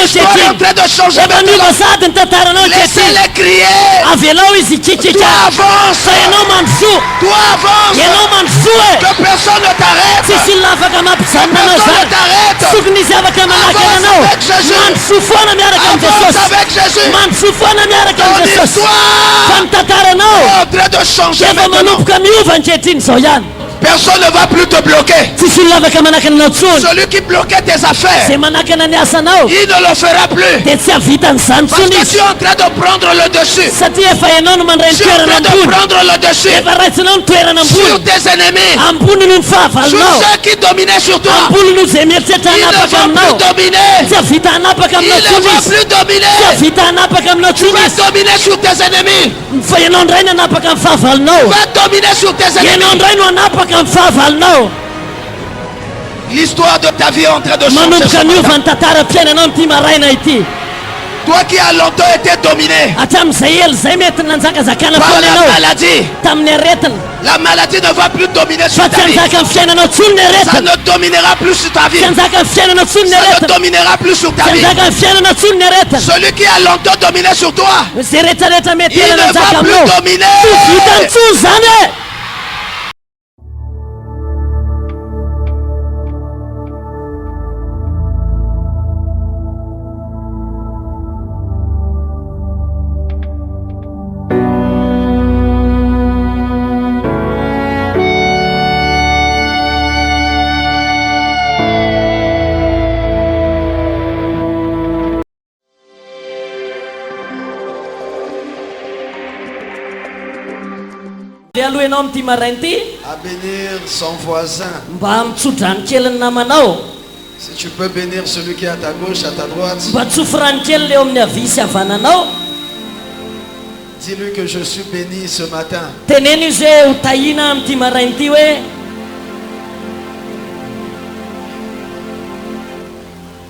L'histoire est en train de changer maintenant. Laissez-les crier. Toi avance. Toi avance. Que personne ne t'arrête. Que personne ne t'arrête. Avance avec Jésus. Avance avec Jésus. Ton histoire est en train de changer maintenant. Personne ne va plus te bloquer. Celui qui bloquait tes affaires, il ne le fera plus. Parce que tu es en train de prendre le dessus. Tu es en train de prendre le dessus sur tes ennemis, sur ceux qui dominaient sur toi. Il ne va plus dominer. Il ne va plus dominer. Tu vas dominer sur tes ennemis. Tu vas dominer sur tes ennemis. L'histoire de ta vie est en train de changer. Toi qui as longtemps été dominé par la maladie, la maladie ne va plus dominer sur ta vie. Ça ne dominera plus sur ta vie. Ça ne dominera plus sur ta vie. Celui qui a longtemps dominé sur toi, il ne va plus dominer. À bénir son voisin. Si tu peux bénir celui qui est à ta gauche, à ta droite. Dis-lui que je suis béni ce matin.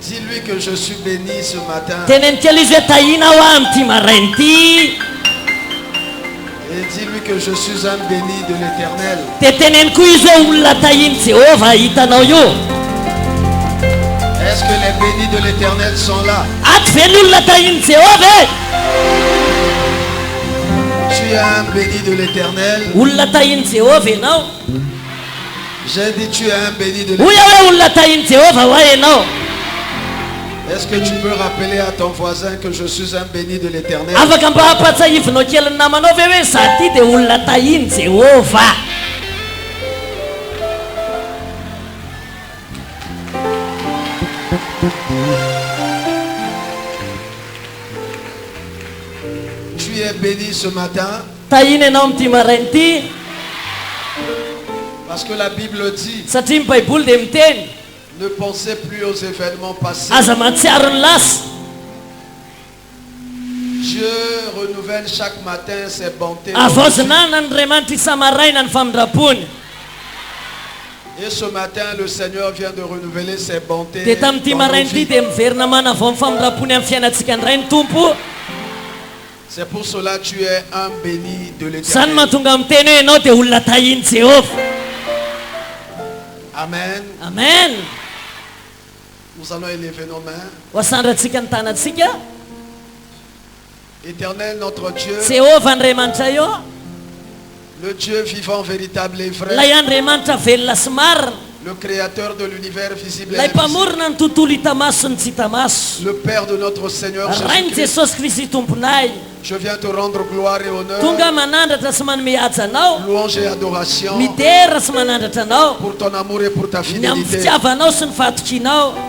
Dis-lui que je suis béni ce matin. Et dis-lui que je suis un béni de l'Éternel. Est-ce que les bénis de l'Éternel sont là? Tu es un béni de l'Éternel. J'ai dit tu es un béni de l'Éternel. Est-ce que tu peux rappeler à ton voisin que je suis un béni de l'Éternel? Tu es béni ce matin. Parce que la Bible dit: ne pensez plus aux événements passés. Dieu renouvelle chaque matin ses bontés. Et ce matin, le Seigneur vient de renouveler ses bontés dans nos vies. C'est pour cela que tu es un béni de l'Éternel. Amen. Amen. Nous allons élever nos mains. Éternel notre Dieu, le Dieu vivant, véritable et vrai, le créateur de l'univers visible et invisible, le Père de notre Seigneur Jésus-Christ, je viens te rendre gloire et honneur, louange et adoration pour ton amour et pour ta fidélité.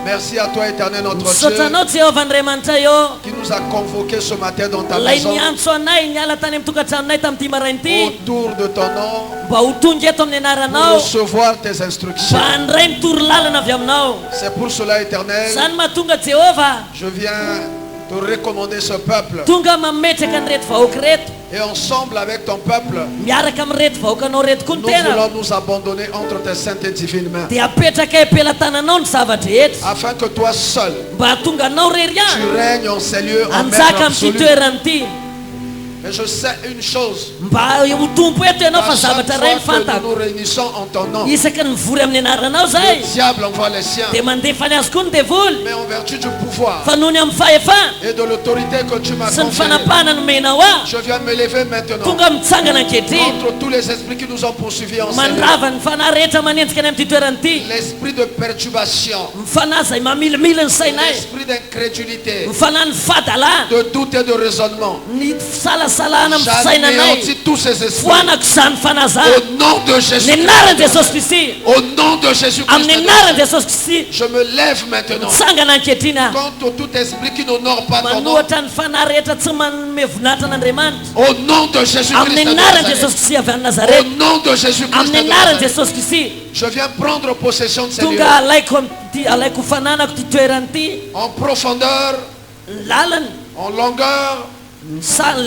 Merci à toi, Éternel notre Dieu, qui nous a convoqués ce matin dans ta maison autour de ton nom pour recevoir tes instructions. C'est pour cela, Éternel, je viens te recommander ce peuple. Et ensemble avec ton peuple, nous voulons nous abandonner entre tes saintes et divines mains, afin que toi seul, tu règnes en ces lieux en maître absolu. Mais je sais une chose. Mba utompo eto ianao fa À chaque zavatra ray fois que nous fantako. nous réunissons en ton nom, Isaky ny vory amin'ny anaranao zay. le diable envoie les siens. Dia mandefa ny azy koa ny devoly. Mais en vertu du pouvoir Fa noho ny amin'ny fahefana et de l'autorité que tu m'as sy ny confiée, fanapahana nomenao aho. je viens me lever maintenant Tonga mitsangana ankehitriny. contre tous les esprits qui nous ont poursuivis en Seigneur. Mandrava ny fanahy rehetra manenjika any amin'ity toerana ity. L'esprit de perturbation, Ny fanahy zay mamilimily ny sainay. l'esprit d'incrédulité, Ny fanahy ny fadalà. de doute et de raisonnement. Ny fisalasalana amin'ny fisainanay. J'anéantis tous ces esprits Foanako izany fanahy zany. au nom de Jésus. Ny anaran'i Jesosy Kristy. Au nom de Jésus-Christ. Amin'ny anaran'i Jesosy Kristy. Je me lève maintenant Mitsangana ankehitriny aho. contre tout esprit qui n'honore pas ton nom. Manohatra ny fanahy rehetra tsy manome voninahitra an'Andriamanitra. Au nom de Jésus-Christ Amin'ny de anaran'i Nazareth. Jesosy Kristy avy any Au Nazareth. nom de Jésus-Christ Amin'ny de anaran'i Nazareth. Jesosy Kristy. Je viens prendre possession de ces lieux. Tonga alaiko fananako ty toerana ity. En profondeur, Ny lalany, en longueur, ny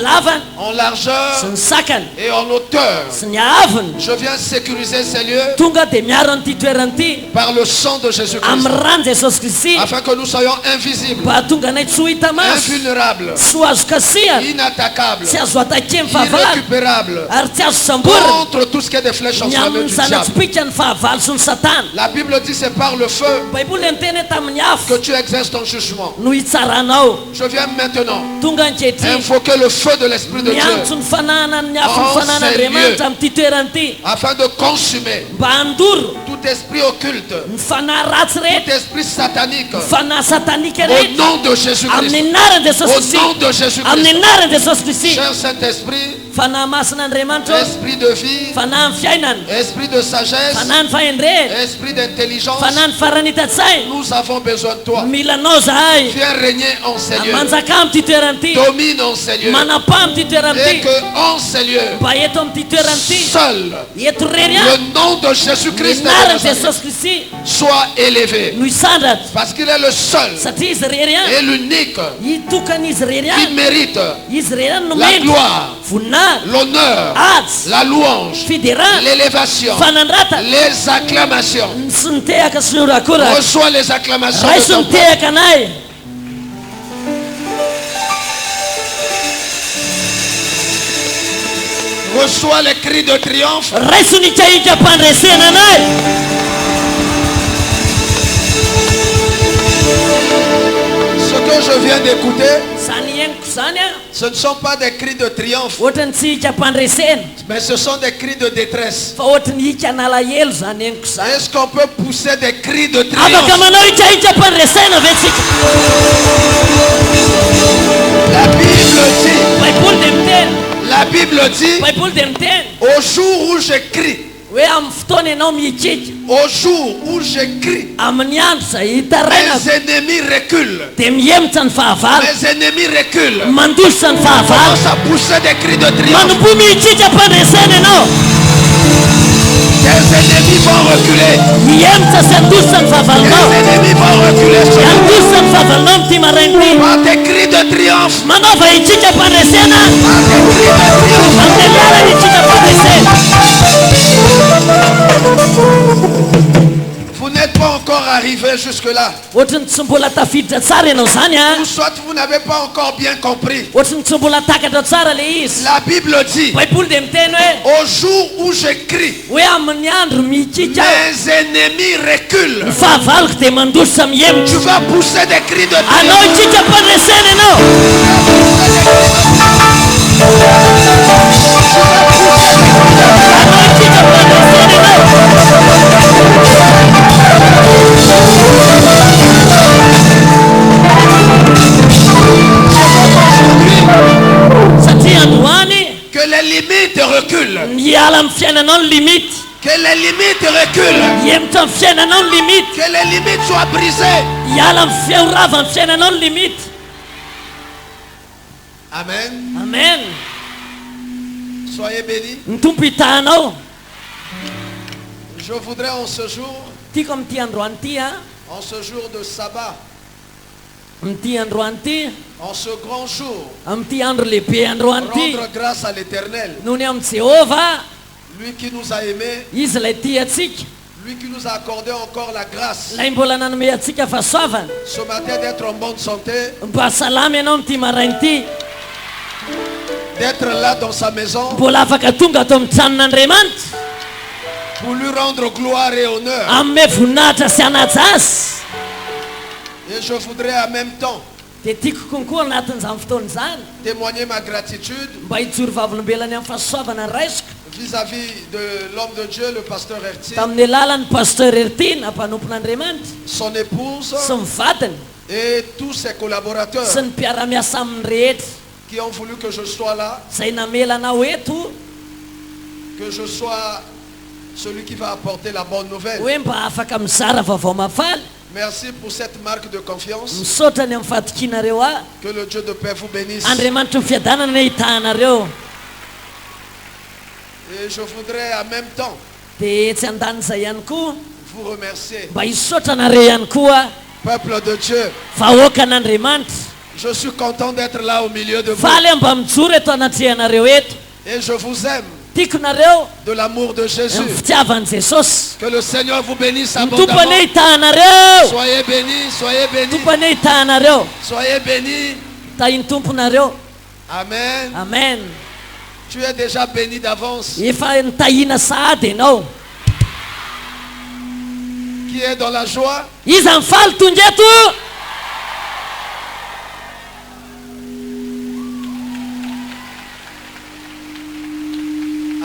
lavany, en sy largeur ny sakany, et en hauteur. sy ny aviny. Je viens sécuriser ces lieux Tonga dia miaro an'ity toerana ity par le sang de Jésus-Christ. amin'ny rano Jesosy Kristy. Afin que nous soyons invisibles, Mba tonga anay tsy ho hita maso. invulnérables, Tsy ho azo kasihana. inattaquables, Tsy azo atakemy fahavalo. irrécupérables Ary tsy azo samborina. contre tout ce qui est des flèches Ny enflammées amin'ny du diable. zanatsipika ny fahavalo sy ny satana. La Bible dit c'est par le feu Baiboly niteny hoe tamin'ny afo que tu exerces ton jugement. no hitsaranao. Je viens maintenant Tonga ankehitriny invoquer le feu de l'Esprit de miantso Dieu ny fanana ny afo ny Oh, fanan'Andriamanitra amin'ity toerana ity. afin de consumer Mba handoro tout esprit occulte, ny fanahy ratsy tout rehetra. esprit satanique. Ny fanahy satanika Au rehetra. nom de Jésus-Christ. Amin'ny anaran'i Jesosy Au Kristy. nom de Amin'ny Jésus-Christ. anaran'i Jesosy Kristy. Cher Saint-Esprit, Fanahy masin'Andriamanitra. esprit de vie, Fanahy ny fiainana. esprit de sagesse, Fanahy ny fahendrena. esprit d'intelligence, Fanahy ny faranita-tsaina. nous avons besoin de toi. Milanao zahay. Viens régner en ces lieux. Manjaka amin'ity toerana ity. Domine en ces lieux. Manapa amin'ity toerana Et ity. que en ces lieux, Mba eto amin'ity toerana ity. seul Eto rery le any. nom de Jésus-Christ de Anaran'i Nazareth Jesosy Kristy soit élevé. no hisandratra. Parce qu'il est le seul Satria izy rery any. et l'unique Hitokan'izy rery qui any. mérite Izy rery any no la mendry. gloire, Voninahitra. l'honneur, Atsy. la louange, Fiderana. l'élévation, Fanandrata. les acclamations. Sy ny tehaka sy ny orakoraka. Reçois les acclamations Raiso de ny ton peuple. tehaka anay. Reçois les cris de triomphe. Raiso ny kahika-pandresena anay. Ce que je viens d'écouter, Zany iainiko zany a. ce ne sont pas des cris de triomphe, Ohatrany tsy hika-pandresena. mais ce sont des cris de détresse. Fa ohatrany hika nalahelo zany iainiko zany. Est-ce qu'on peut pousser des cris de Afaka triomphe? manao hika-pandresena ve tsika? La Bible dit, Baiboly dia miteny. la Bible dit, Baiboly dia miteny au jour où je crie, hoe amin'ny fotoana ianao mihikika. au jour où je crie, Amin'ny andro zay hitarainako mes ennemis reculent. dia mihemotra ny fahavalo. Mes ennemis reculent. Mandositra ny fahavalo. Commence à pousser des cris de triomphe. Manompo mihikika-pandresena ianao. Tes ennemis vont reculer. Mihemotra sy andositra ny fahavalonao. Tes ennemis vont reculer sur toi. Andositra ny fahavalonao amin'ity maraina ity. Par des cris de triomphe. Manaova hikika-pandresena. Par des cris de triomphe. Amin'ny lalany hikika-pandresena. Vous n'êtes pas encore arrivé jusque-là. Ohatrany tsy mbola tafiditra tsara ianao zany a. Ou soit vous n'avez pas encore bien compris. Ohatrany tsy mbola takatra tsara le izy. La Bible dit, Baiboly dia miteny hoe au jour où je crie, hoe amin'ny andro mihikika mes ennemis reculent. ny fahavaloko dia mandositra mihemotra. Tu vas pousser des cris de Anao triomphe. hikika-pandresena ianao. Anao hikika-pandresena ianao. Satria androany Que les limites reculent. miala amin'ny fiainanao ny limity. Que les limites reculent. Mihemotra amin'ny fiainanao ny limity. Que les limites soient brisées. Hiala amin'ny fiaorava amin'ny fiainanao ny limity. Amen. Amen. Soyez bénis. Ny tompo hitahanao. Je voudrais en ce jour, Tiako amin'ity androany ity a. en ce jour de sabbat, Amin'ity androany ity. en ce grand jour, Amin'ity andro lehibe androany ity. rendre grâce à l'Éternel, Noho ny amin'ny Jehova. lui qui nous a aimés, Izy ilay tia atsika. lui qui nous a accordé encore la grâce Ilay mbola nanome atsika fahasoavana. ce matin d'être en bonne santé. Mba salama ianao amin'ity maraina ity. d'être là dans sa maison mbola afaka tonga ato amin'ny tranon'Andriamanitra pour lui rendre gloire et honneur. amin'ny voninahitra sy anaja azy. Et je voudrais en même temps dia tiako konkoa anatin'izany fotoana izany témoigner ma gratitude mba hijoro vavolombelany amin'ny fahasoavana raisiko vis-à-vis de l'homme de Dieu, le pasteur Erti, tamin'ny alalan'ny pasteur Ertina mpanompon'Andriamanitra son épouse sy ny vadiny et tous ses collaborateurs sy ny mpiara-miasa aminy rehetra qui ont voulu que je sois là, izay namelanao eto que je sois celui qui va apporter la bonne nouvelle. hoe mba afaka mizara vaovao mafaly. Merci pour cette marque de confiance. misaotra ny amin'ny fatokianareo a. Que le Dieu de paix vous bénisse. Andriamanitra ny fiadanana hitahanareo. Et je voudrais en même temps dia tsy andan'izay ihany koa vous remercier. mba hisaotra nareo ihany koa Peuple de Dieu, vahoakan'Andriamanitra. je suis content d'être là au milieu de vous. faly mba mijoro eto anatrehanareo eto. Et je vous aime tiako nareo de l'amour de Jésus. amin'ny fitiavan'i Jesosy. Que le Seigneur vous bénisse ny tompany abondamment. hitahanareo. Soyez bénis, soyez bénis, tompany hitahanareo. soyez bénis. tahiny tomponareo. Amen. amen. Tu es déjà béni d'avance. efa nitahina sahady ianao. Qui est dans la joie? iza mifaly tonga eto.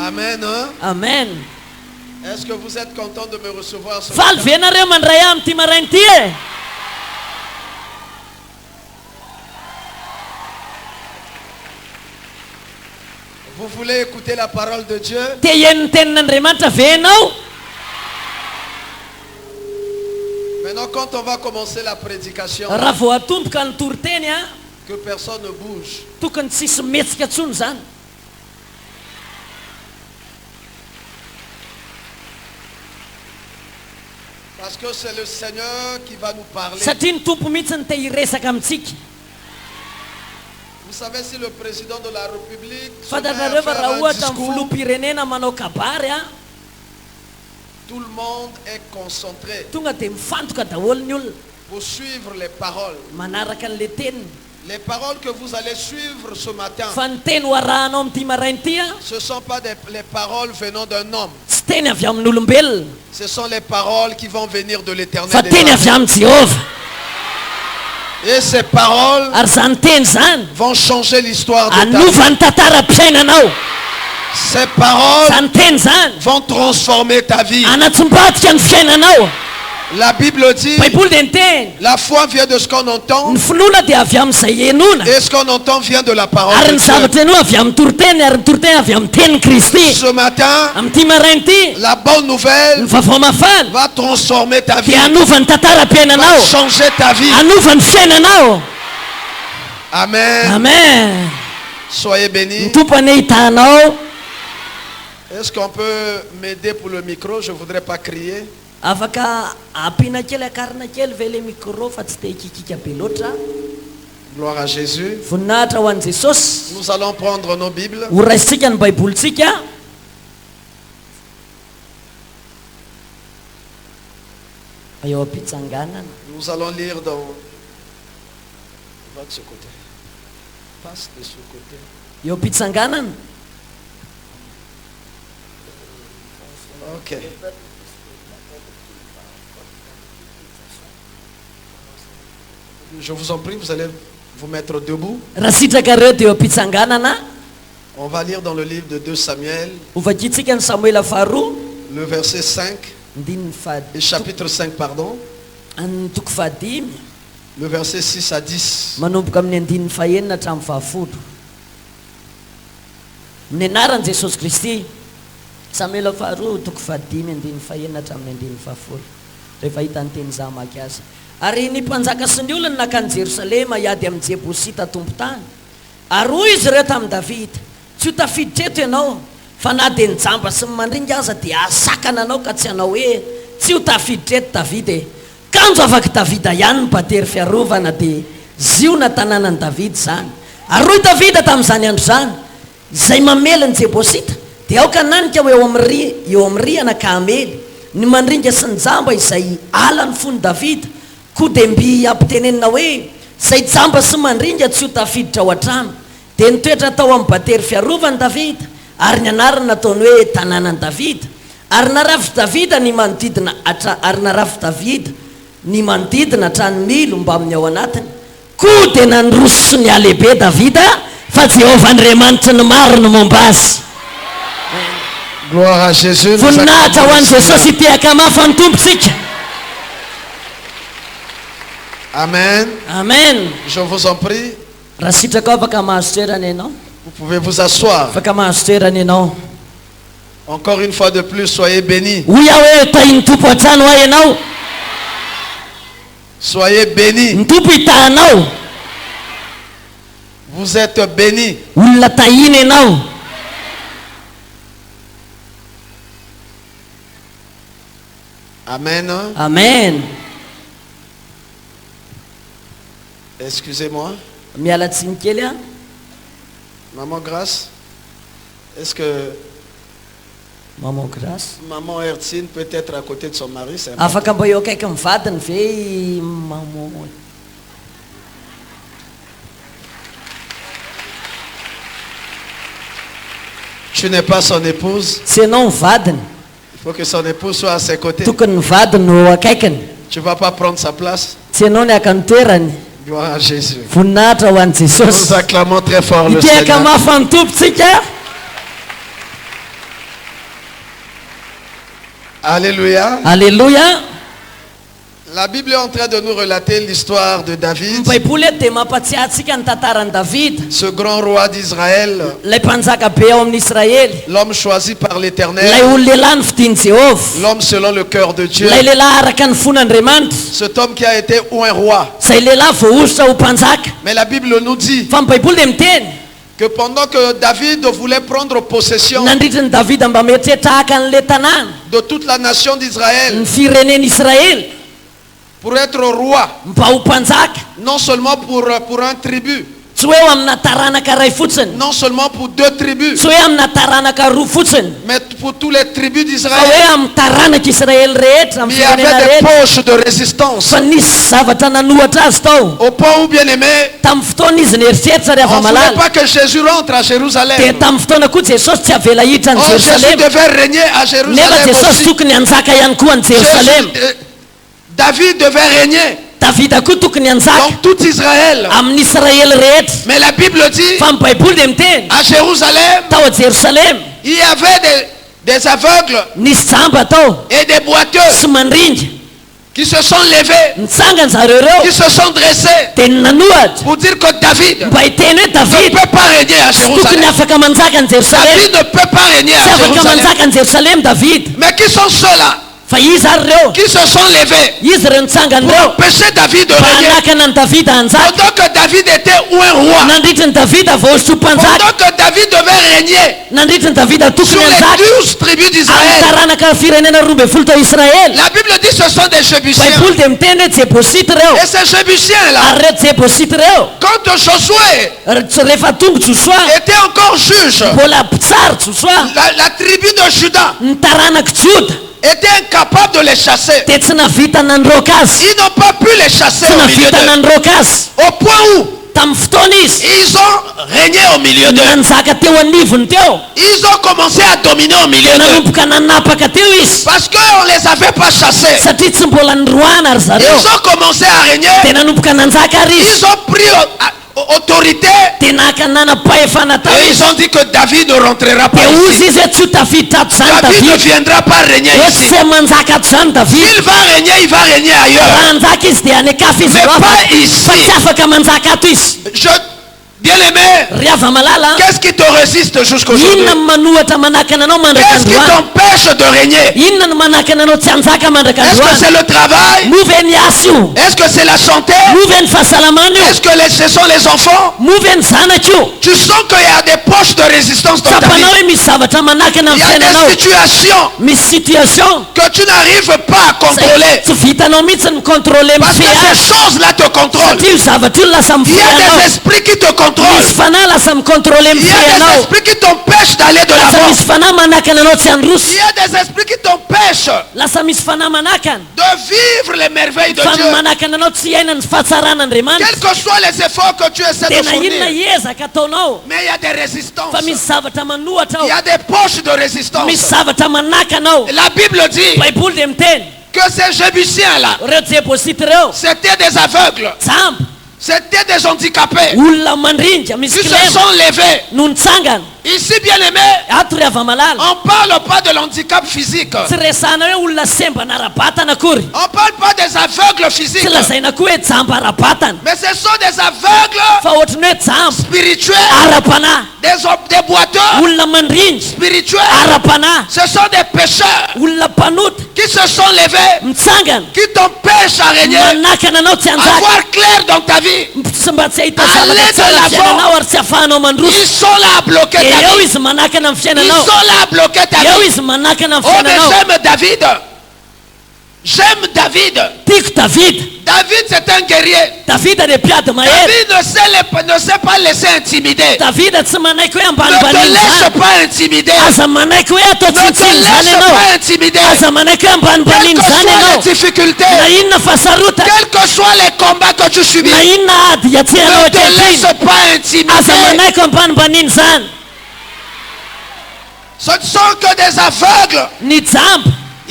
Amen. Hein? amen. Est-ce que vous êtes content de me recevoir ce faly matin? ve nareo mandray amin'ity marainy ity e. Vous voulez écouter la parole de Dieu? te hien'ny tenin'Andriamanitra ve ianao. Maintenant, quand on va commencer la prédication, raha vao atomboka ny toriteny a que personne ne bouge. tokony tsisy mihetsika ntsony zany. Parce que c'est le Seigneur qui va nous parler. satria ny tompo mihitsy ny te hiresaka amintsika. Vous savez, si le président de la République se met à fantatrareo fa faire raha un ohatra amin'ny discours, filoham-pirenena manao kabary a tout le monde est concentré tonga dia mifantoka daholo ny olona pour suivre les paroles. manaraka an'le teniny. Les paroles que vous allez suivre ce matin, fa ny teny ho arahanao amin'ity marainy ity a ce ne sont pas les paroles venant d'un homme. tsy teny avy amin'olombelona Ce sont les paroles qui vont venir de fa l'Éternel. teny avy amin'ny Jehova. Et ces paroles ary zany teny zany vont changer l'histoire de ta vie. anova ny tantara-piainanao. Ces paroles zany teny zany vont transformer ta vie. anatsombatika ny fiainanao. La Bible dit, baiboly dia niteny la foi vient de ce qu'on entend, ny finoana dia avy amin'izay enona et ce qu'on entend vient de la parole ary de ny Dieu. zavatra eno avy amin'ny toriteny ary ny toriteny avy amin'ny tenin'ny Kristy. Ce matin, amin'ity marainy ity la bonne ny nouvelle vaovao mafaly va transformer ta vie, dia anova ny va tantara-piainanao, changer ta vie. anova ny fiainanao. Amen. amen. Soyez ny bénis. tompany hitanao. Est-ce qu'on peut m'aider pour le micro? Je ne voudrais pas crier. afaka ampiana kely akarina kely ve le micro fa tsy te hikikika be loatra. Gloire à Jésus. voninahitra ho an'i Jesosy. Nous allons prendre nos Bibles. ho raisitsika ny baibolitsika. eo am-pitsanganana. Nous allons lire dans... Va de ce côté. Passe de ce côté. eo am-pitsanganana. Ok. Je vous en prie, vous allez vous mettre debout. raha sitrakareo dia eo am-pitsanganana. On va lire dans le livre de 2 Samuel, ho vakitsika ny Samuela faharoa le verset 5, andininy et chapitre 5, pardon, ny toko fahadimy le verset 6 à 10. manomboka amin'ny andininy fahaenina hatramin'ny fahafolo. amin'ny anaran'i Jesosy Kristy. Samuela faharoa toko fahadimy andininy fahaenina hatramin'ny andininy fahafolo. Rehefa hita ny teny zamaky azy. Ary ny mpanjaka sy ny olona nakany Jerosalema hiady amin'ny Jebosita tompo-tany. Ary hoy izy ireo tamin'i Davida, tsy ho tafiditra eto ianao, fa na dia nijamba sy ny mandringa aza dia asakana anao ka tsy hanao hoe tsy ho tafiditra eto Davida e. Kanjo afaka Davida ihany ny batery fiarovana dia ziona tanànan'i Davida zany. Ary hoy Davida tamin'izany andro zany, izay mamely ny Jebosita dia aoka nanika eo amin'ny rihana ka hamely ny mandringa sy ny jamba izay ala ny fony Davida. Koa dia mby ampitenenina hoe izay jamba sy mandringa tsy ho tafiditra ao an-trano dia nitoetra tao amin'ny batery fiarovany Davida ary ny anarany nataony hoe tanànany Davida ary narafy Davida ny manodidina ary narafy Davida ny manodidina hatrany milo mba amin'ny ao anatiny koa dia nandroso ny alehibe Davida fa Jehovah Andriamanitra ny maro no momba azy. Gloire à Jésus. Voninahitra ho an'i Jesosy itiaka mafy ny tompontsika. Amen. Amen. Je vous en prie. Raha sitraka afaka mahazo toerana ianao. Vous pouvez vous asseoir. Afaka mahazo toerana ianao. Encore une fois de plus, soyez bénis. Hoy aho hoe tahin'ny tompo an-trano ahy ianao. Soyez bénis. Ny tompo itahanao. Vous êtes bénis. Olona tahina ianao. Amen. Amen. Excusez-moi. Mialatsiny kely a. Maman Grâce, est-ce que Maman Grâce. Maman Hertine peut être à côté de son mari? C'est important. Afaka mba eo akaiky ny vadiny ve maman. Tu n'es pas son épouse. Tsy ianao ny vadiny. Il faut que son épouse soit à ses côtés. Tokony ny vadiny no akaikiny. Tu ne vas pas prendre sa place. Tsy ianao ny aka ny toerany. Gloire à Jésus. Voninahitra ho an'i Nous Jesosy. acclamons très fort le Itiaka Seigneur. mafy ny tompontsika. Alléluia. Alléluia. La Bible est en train de nous relater l'histoire de David, Baiboly eto dia mampatsiahy antsika ny tantaran'i Davida. ce grand roi d'Israël, Lay mpanjaka be ao amin'ny Israely. l'homme choisi par Lay l'Éternel, olo lehilahy ny fidiny Jehovah. l'homme selon le cœur de Dieu. Lay lehilahy araka ny fon'Andriamanitra. Cet homme qui a été un roi. Zay lehilahy voaositra ho mpanjaka. Mais la Bible nous dit Fa ny Baiboly dia miteny que pendant que David voulait prendre possession nandritra ny Davida mba mieritreritra haka an'le tanàna de toute la nation d'Israël ny fireneny Israely pour être roi, mba ho mpanjaka, non seulement pour un tribu, tsy hoe eo amina taranaka ray fotsiny, non seulement pour deux tribus, tsy hoe amina taranaka roa fotsiny, mais pour toutes les tribus fa hoe d'Israël. amin'ny taranaka Israely rehetra, amin'ny Il y avait firenena des rehetra. poches de résistance Fa nisy zavatra nanohatra azy tao au point où, bien aimé, tamin'ny fotoana izy nieritreritra rehefa on ne voulait malala. pas que Jésus rentre à Dia Jérusalem. tamin'ny fotoana koa Jesosy tsy avela hiditra ny Oh, Jésus Jerusalem, devait régner à nefa Jérusalem Jesosy aussi. tokony hanjaka ihany koa ny Jerusalem. David devait régner Davida koa tokony hanjaka dans tout Israël. amin'ny Israely rehetra. Mais la Bible dit, Fa ny Baiboly dia miteny à Jérusalem, tao a Jerusalem il y avait des aveugles nisy jamba tao et des boiteux sy mandringa qui se sont levés, nitsangany zareo reo qui se sont dressés dia nanohatra pour dire que David mba hiteny hoe ne David peut pas régner à tsy tokony Jérusalem. afaka manjaka ny Jerusalem, David ne peut pas régner tsy à afaka Jérusalem. manjaka ny Jerusalem David. Mais qui sont ceux-là Fa izy ary reo, qui se sont levés izy reo nitsangany pour reo empêcher David de mba régner hanakana ny David hanjaka. pendant que David était un roi, Nandritra ny David voaositra ho mpanjaka, pendant que David devait régner nandritra ny David sur tokony les hanjaka 12 tribus amin'ny d'Israël. taranaka firenena 12 tao Israely. La Bible dit ce sont des Jébusiens. Baiboly dia miteny hoe Jebosity reo, Et ces Jébusiens-là, ary reo Jebosity reo quand Josué rehefa tonga Josoa était encore juge, mbola mpitsary Josoa, la tribu de Juda ny taranaka Joda était incapable de les chasser. dia tsy navita nandroaka azy, Ils n'ont pas pu les chasser tsy au milieu navita d'eux. nandroaka azy. Au point où Tamin'ny fotoana izy ils ont régné au milieu d'eux. nanjaka teo anivony teo, Ils ont commencé à dominer au milieu d'eux. nanomboka nanapaka teo izy Parce qu'on ne les avait pas chassés. satria tsy mbola nindroana ry zareo, Ils ont commencé à régner. dia nanomboka nanjaka ary Ils izy, ont pris autorité. dia naka nanam-pahefana tao Et ils izy, ont dit que David ne rentrera pas dia ozy ici. izy hoe tsy ho tafiditra ato zany David ne David, viendra pas régner hoe ici. tsy manjaka ato zany David. S'il va régner, il va régner ailleurs. Raha hanjaka izy dia hanekafy izy Mais ro pas fa tsy ici. afaka manjaka ato izy. Bien-aimé, Ry ava malala, qu'est-ce qui te résiste jusqu'aujourd'hui? inona no manohatra manakana anao mandraka Qu'est-ce qui androany? t'empêche de régner? Inona no manakana anao tsy hanjaka mandraka Est-ce que androany? c'est le travail? Move ny asa io, Est-ce que c'est la santé? move ny fahasalamana io, Est-ce que ce sont les enfants? move ny zanaka io. Tu sens qu'il y a des poches de résistance dans ta vie. Tsapanao hoe misy zavatra manakana Il y amin'ny a des fiainanao, situations misy situation que tu n'arrives pas à contrôler. tsy vitanao mihitsy ny contrôler Parce que mifehy ces azy, choses-là te contrôlent. satria io zavatra io lasa Il y a mifehy des anao. esprits qui te contrôlent. contrôlent. Il y a des esprits qui t'empêchent d'aller de l'avant. Il y a des esprits qui t'empêchent de vivre les merveilles de Dieu. Quels que soient les efforts que tu essaies de fournir. Mais il y a des résistances. Il y a des poches de résistance. La Bible dit que ces Jébusiens-là, c'était des aveugles. C'était des handicapés. Ils se sont levés. Ici, bien aimé, on ne parle pas de l'handicap physique. On ne parle pas des aveugles physiques. Mais ce sont des aveugles spirituels. Des boiteurs spirituels. Ce sont des pécheurs qui se sont levés, qui t'empêchent à régner, à voir clair dans ta vie, aller de l'avant. Ils sont là à bloquer ta vie. Ils sont là à bloquer ta vie. Oh, mais j'aime David. J'aime David. David, c'est un guerrier. David ne sait pas laisser intimider. Ne te laisse pas intimider. Ne te laisse pas intimider. Quelles que soient les difficultés, quels que soient les combats que tu subis, ne te laisse pas intimider. Ce ne sont que des aveugles.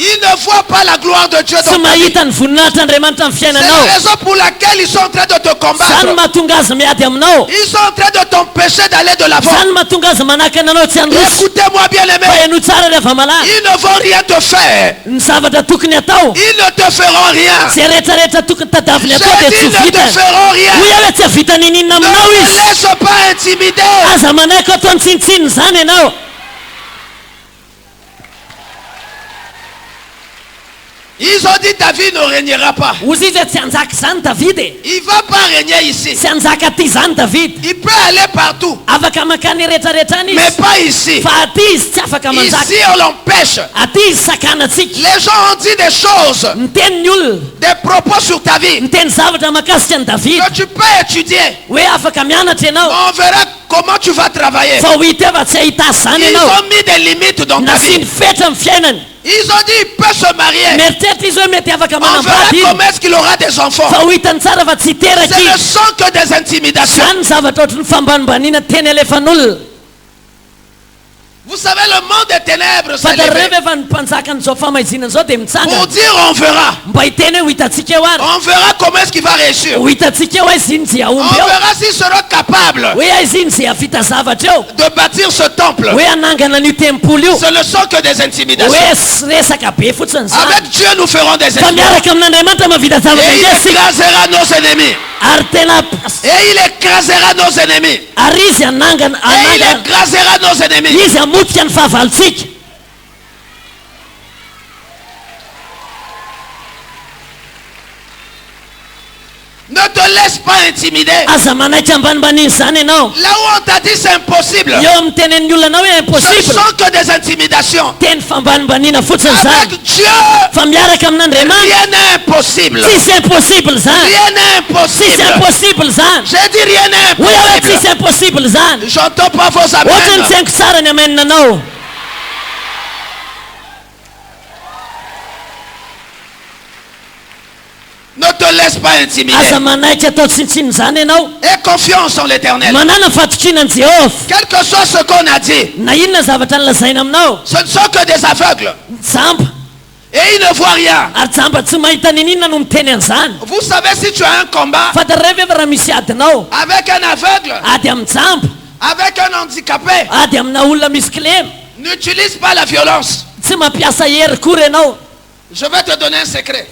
Ils ne voient pas la gloire de Dieu dans ta vie. C'est la raison pour laquelle ils sont en train de te combattre. Ils sont en train de t'empêcher d'aller de l'avant. Écoutez-moi bien aimé. Ils ne vont rien te faire. Ils ne te feront rien. J'ai dit, ils ne te feront rien. Ne te laisse pas intimider. Ils ont dit ta vie ne régnera pas. Il ne va pas régner ici. Il peut aller partout. Mais pas ici. Ici on l'empêche. Les gens ont dit des choses, des propos sur ta vie que tu peux étudier. On verra comment tu vas travailler. Ils ont mis des limites dans ta vie. Ils ont dit il peut se marier. On verra comment est-ce qu'il aura des enfants. Ce ne sont que des intimidations. Vous savez, le monde des ténèbres s'est levé pour dire on verra. On verra comment est-ce qu'il va réussir. On verra s'il sera capable de bâtir ce temple. Ce ne sont que des intimidations. Avec Dieu nous ferons des intimidations. Et il écrasera nos ennemis. Et il écrasera nos ennemis. Et il écrasera nos ennemis. Ne te laisse pas intimider. Là où on t'a dit c'est impossible, ce ne sont que des intimidations. Avec Dieu, rien n'est impossible. Rien n'est impossible. J'ai dit rien n'est impossible. J'entends pas vos amens. Ne te laisse pas intimider. Aie confiance en l'Éternel. Quel que soit ce qu'on a dit, ce ne sont que des aveugles. Et ils ne voient rien. Vous savez, si tu as un combat avec un aveugle, avec un handicapé, n'utilise pas la violence. Je vais te donner un secret.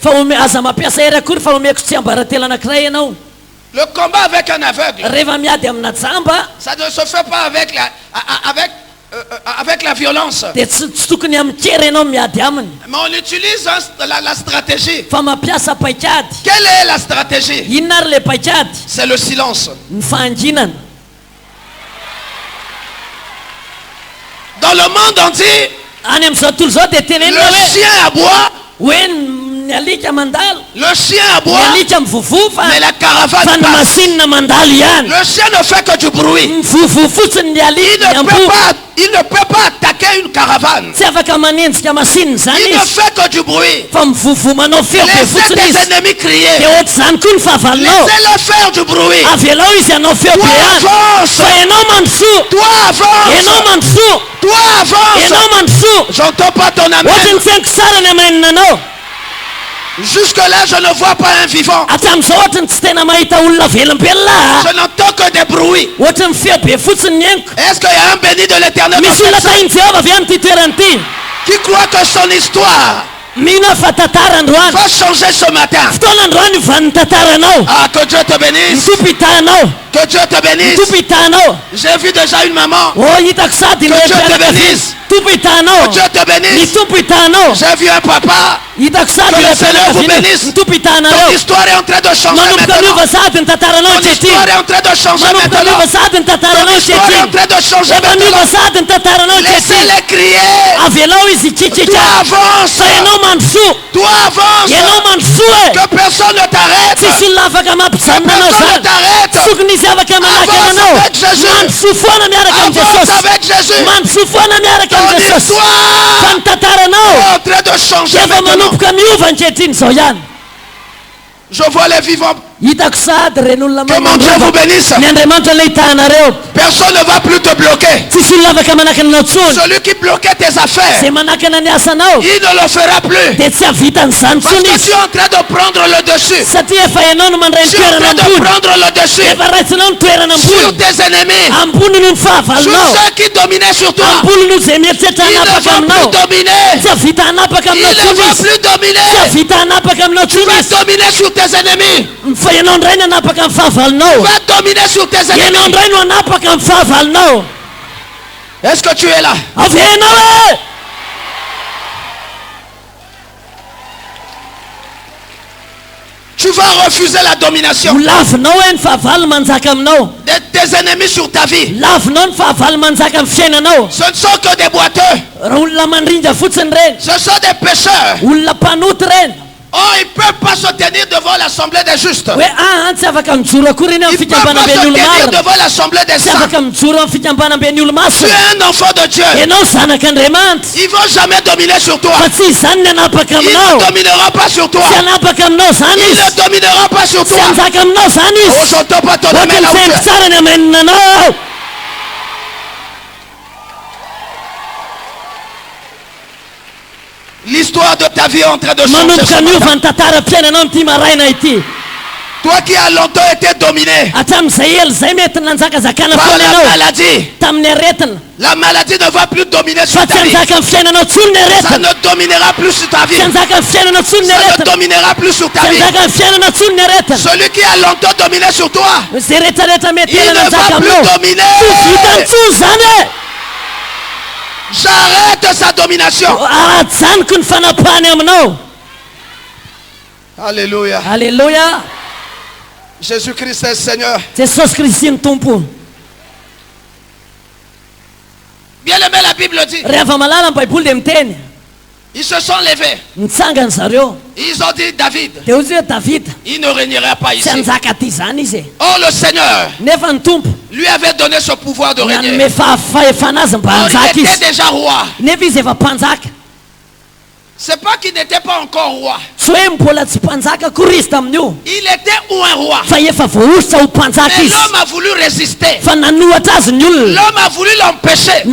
Le combat avec un aveugle, ça ne se fait pas avec la violence. Mais on utilise la stratégie. Quelle est la stratégie? C'est le silence. Dans le monde entier, le chien aboie Le chien aboie, mais la caravane passe. Le chien ne fait que du bruit. Il ne peut pas attaquer une caravane. Il ne fait que du bruit. Laissez tes ennemis crier. Laissez-le faire du bruit. Toi avance. Toi avance. J'entends pas ton amen. Jusque-là, je ne vois pas un vivant. Je n'entends que des bruits. Est-ce qu'il y a un béni de l'Éternel qui croit que son histoire va changer ce matin? Ah, que Dieu te bénisse. Que Dieu te bénisse. J'ai vu déjà une maman. Que Dieu te bénisse. Que Dieu te bénisse. J'ai vu un papa. Que le Seigneur vous bénisse. Ton histoire est en train de changer maintenant. Ton histoire est en train de changer maintenant. Ton histoire est en train de changer maintenant. Laissez-les crier. Toi avance. Toi avance. Que personne ne t'arrête. Que personne ne t'arrête. Avance avec Jésus. Avance avec Jésus. Ton histoire est en train de changer maintenant. Je vois les vivants. Que mon Dieu vous bénisse. Personne ne va plus te bloquer. Celui qui bloquait tes affaires, il ne le fera plus. Parce que tu es en train de prendre le dessus. Tu es en train de prendre le dessus sur tes ennemis, sur ceux qui dominaient sur toi. Ils ne vont plus dominer. Ils ne vont plus dominer. Tu vas dominer sur tes ennemis. Tu vas dominer sur tes ennemis. Est-ce que tu es là? Tu vas refuser la domination de tes ennemis sur ta vie. Ce ne sont que des boiteux. Ce sont des pécheurs. Oh, ils ne peuvent pas se tenir devant l'assemblée des justes. Ils ne peuvent pas se tenir devant l'assemblée des saints. Tu es un enfant de Dieu. Ils ne vont jamais dominer sur toi. Il ne dominera pas sur toi. Il ne dominera pas sur toi. Oh, j'entends pas ton amen là où tu es. L'histoire de ta vie est en train de changer ce matin. Toi qui as longtemps été dominé par la maladie. La maladie ne va plus dominer sur ta vie. Ça ne dominera plus sur ta vie. Ça ne dominera plus sur ta vie. Celui qui a longtemps dominé sur toi, il ne va plus dominer. J'arrête sa domination. Alléluia. Alléluia. Jésus-Christ est Seigneur. Bien aimé, la Bible dit. Ils se sont levés. Ils ont dit David, il ne régnera pas ici. Or le Seigneur lui avait donné ce pouvoir de régner. Il était déjà roi. C'est pas qu'il n'était pas encore roi. Il était ou un roi. Mais l'homme a voulu résister. L'homme a voulu l'empêcher de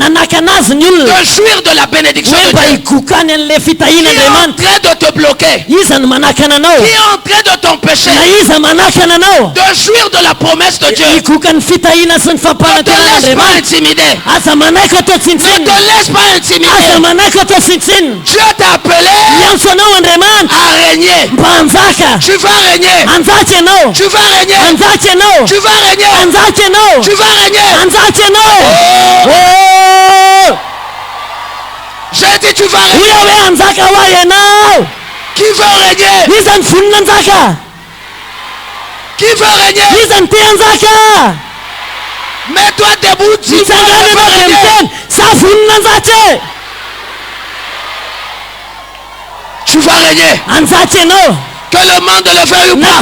jouir de la bénédiction de Dieu. Qui est en train de te bloquer. Qui est en train de t'empêcher de jouir de la promesse de Dieu. Ne te laisse pas intimider. Ne te laisse pas intimider. Dieu t'a appelé à régner. Tu vas régner. Tu vas régner. Tu vas régner. Tu vas régner. Oh. J'ai dit tu vas régner. Qui veut régner? Qui veut régner? Mets-toi debout. Tu vas régner. tu vas régner. Que le monde le veuille ou pas.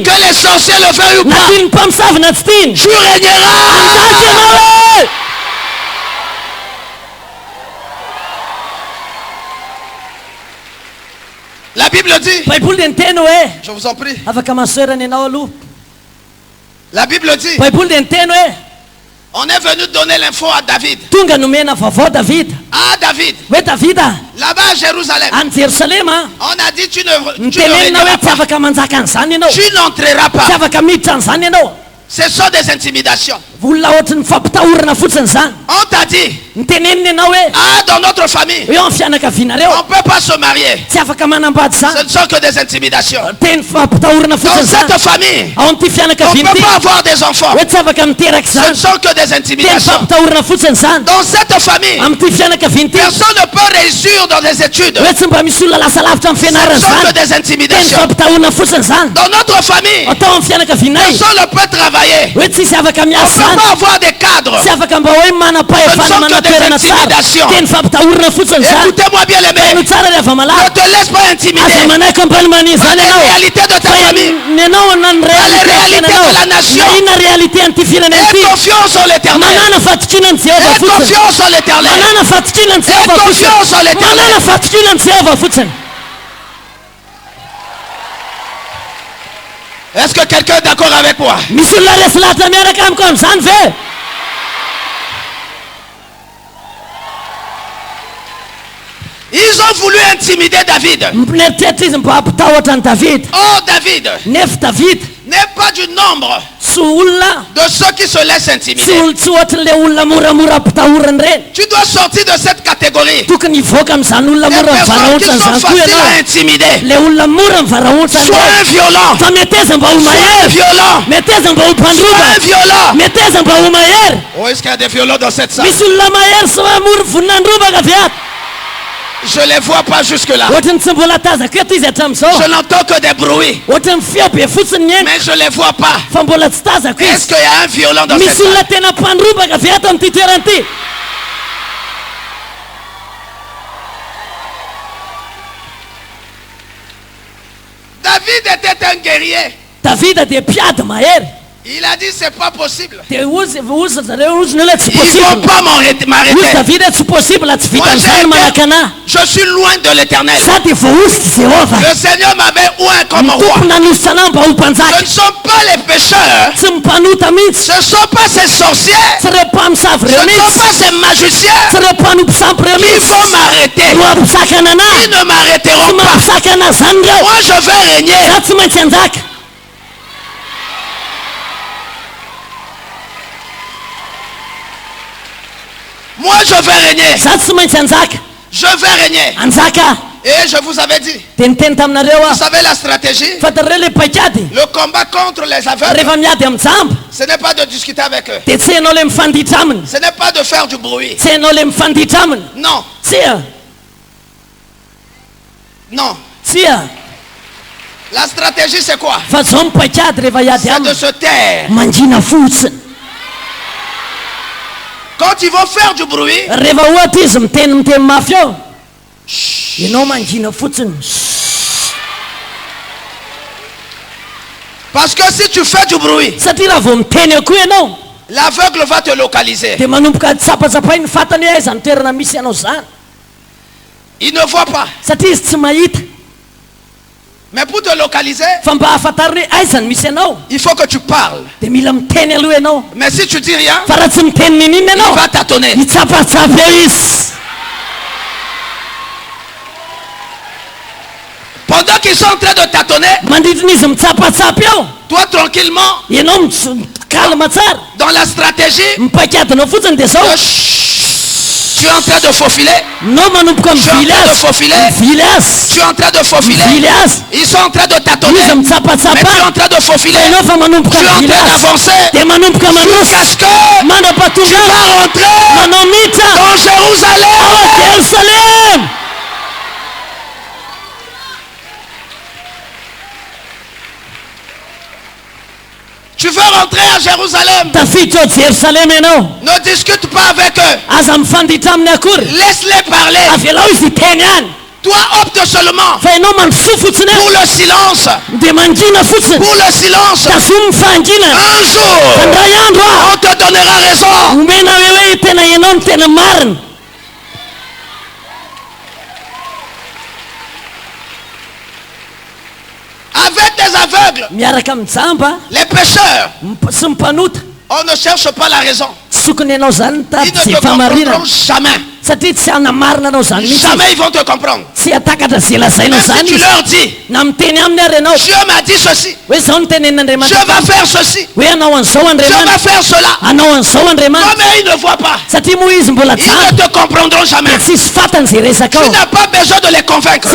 Que les sorciers le veuillent ou pas. Tu régneras. La Bible dit. Je vous en prie. La Bible dit. On est venu donner l'info à David. À David. Là-bas à Jérusalem. On a dit tu n'entreras pas. Ce sont des intimidations. On t'a dit, dans notre famille, on ne peut pas se marier. Ce ne sont que des intimidations. Dans cette famille, on ne peut pas avoir des enfants. Ce ne sont que des intimidations. Dans cette famille, personne ne peut réussir dans des études. Ce ne sont que des intimidations. Dans notre famille, personne ne peut travailler. On ne peut pas avoir des cadres. Ce ne sont que des intimidations. Écoutez-moi bien les mères. Ne te laisse pas intimider par les réalités de ta famille, par les réalités de la nation. Aie confiance en l'éternel. Aie confiance en l'éternel. Aie confiance en l'éternel. Est-ce que quelqu'un est d'accord avec moi? Ils ont voulu intimider David. Oh, David n'est pas du nombre de ceux qui se laissent intimider. Tu dois sortir de cette catégorie. Les personnes qui sont faciles à intimider. Sois un violent. Sois un violent. Oh, est-ce qu'il y a des violents dans cette salle? Je les vois pas jusque là. Je n'entends que des bruits. Mais je les vois pas. Est-ce qu'il y a un violent dans cette salle? David était un guerrier. Il a dit c'est pas possible. Ils vont pas m'arrêter. Moi, je suis loin de l'éternel. Le Seigneur m'avait oint comme roi. Ce ne sont pas les pécheurs. Ce ne sont pas ces sorciers. Ce ne sont pas ces magiciens qui vont m'arrêter. Ils ne m'arrêteront pas. Moi je vais régner. Moi je vais régner. Je vais régner. Et je vous avais dit. Vous savez la stratégie? Le combat contre les aveugles. Ce n'est pas de discuter avec eux. Ce n'est pas de faire du bruit. Non. Non. La stratégie c'est quoi? C'est de se taire. Quand ils vont faire du bruit, parce que si tu fais du bruit, l'aveugle va te localiser. Il ne voit pas. Mais pour te localiser, il faut que tu parles. Mais si tu dis rien, il va tâtonner. Pendant qu'ils sont en train de tâtonner, toi tranquillement, dans la stratégie, tu es en train de faufiler. Tu es en train de faufiler. Tu es en train de faufiler. Ils sont en train de tâtonner. Mais tu es en train de faufiler. Tu es en train d'avancer. Jusqu'à ce que tu vas rentrer dans Jérusalem. Tu veux rentrer à Jérusalem? Ne discute pas avec eux. Laisse-les parler. Toi opte seulement pour le silence. Pour le silence. Un jour, on te donnera raison. Avec des aveugles, les pécheurs, on ne cherche pas la raison. Ils ne te comprendront jamais. Jamais ils vont te comprendre. Même si tu leur dis, Dieu m'a dit ceci, je vais faire ceci, je vais faire cela. Mais ils ne voient pas. Ils ne te comprendront jamais. Tu n'as pas besoin de les convaincre.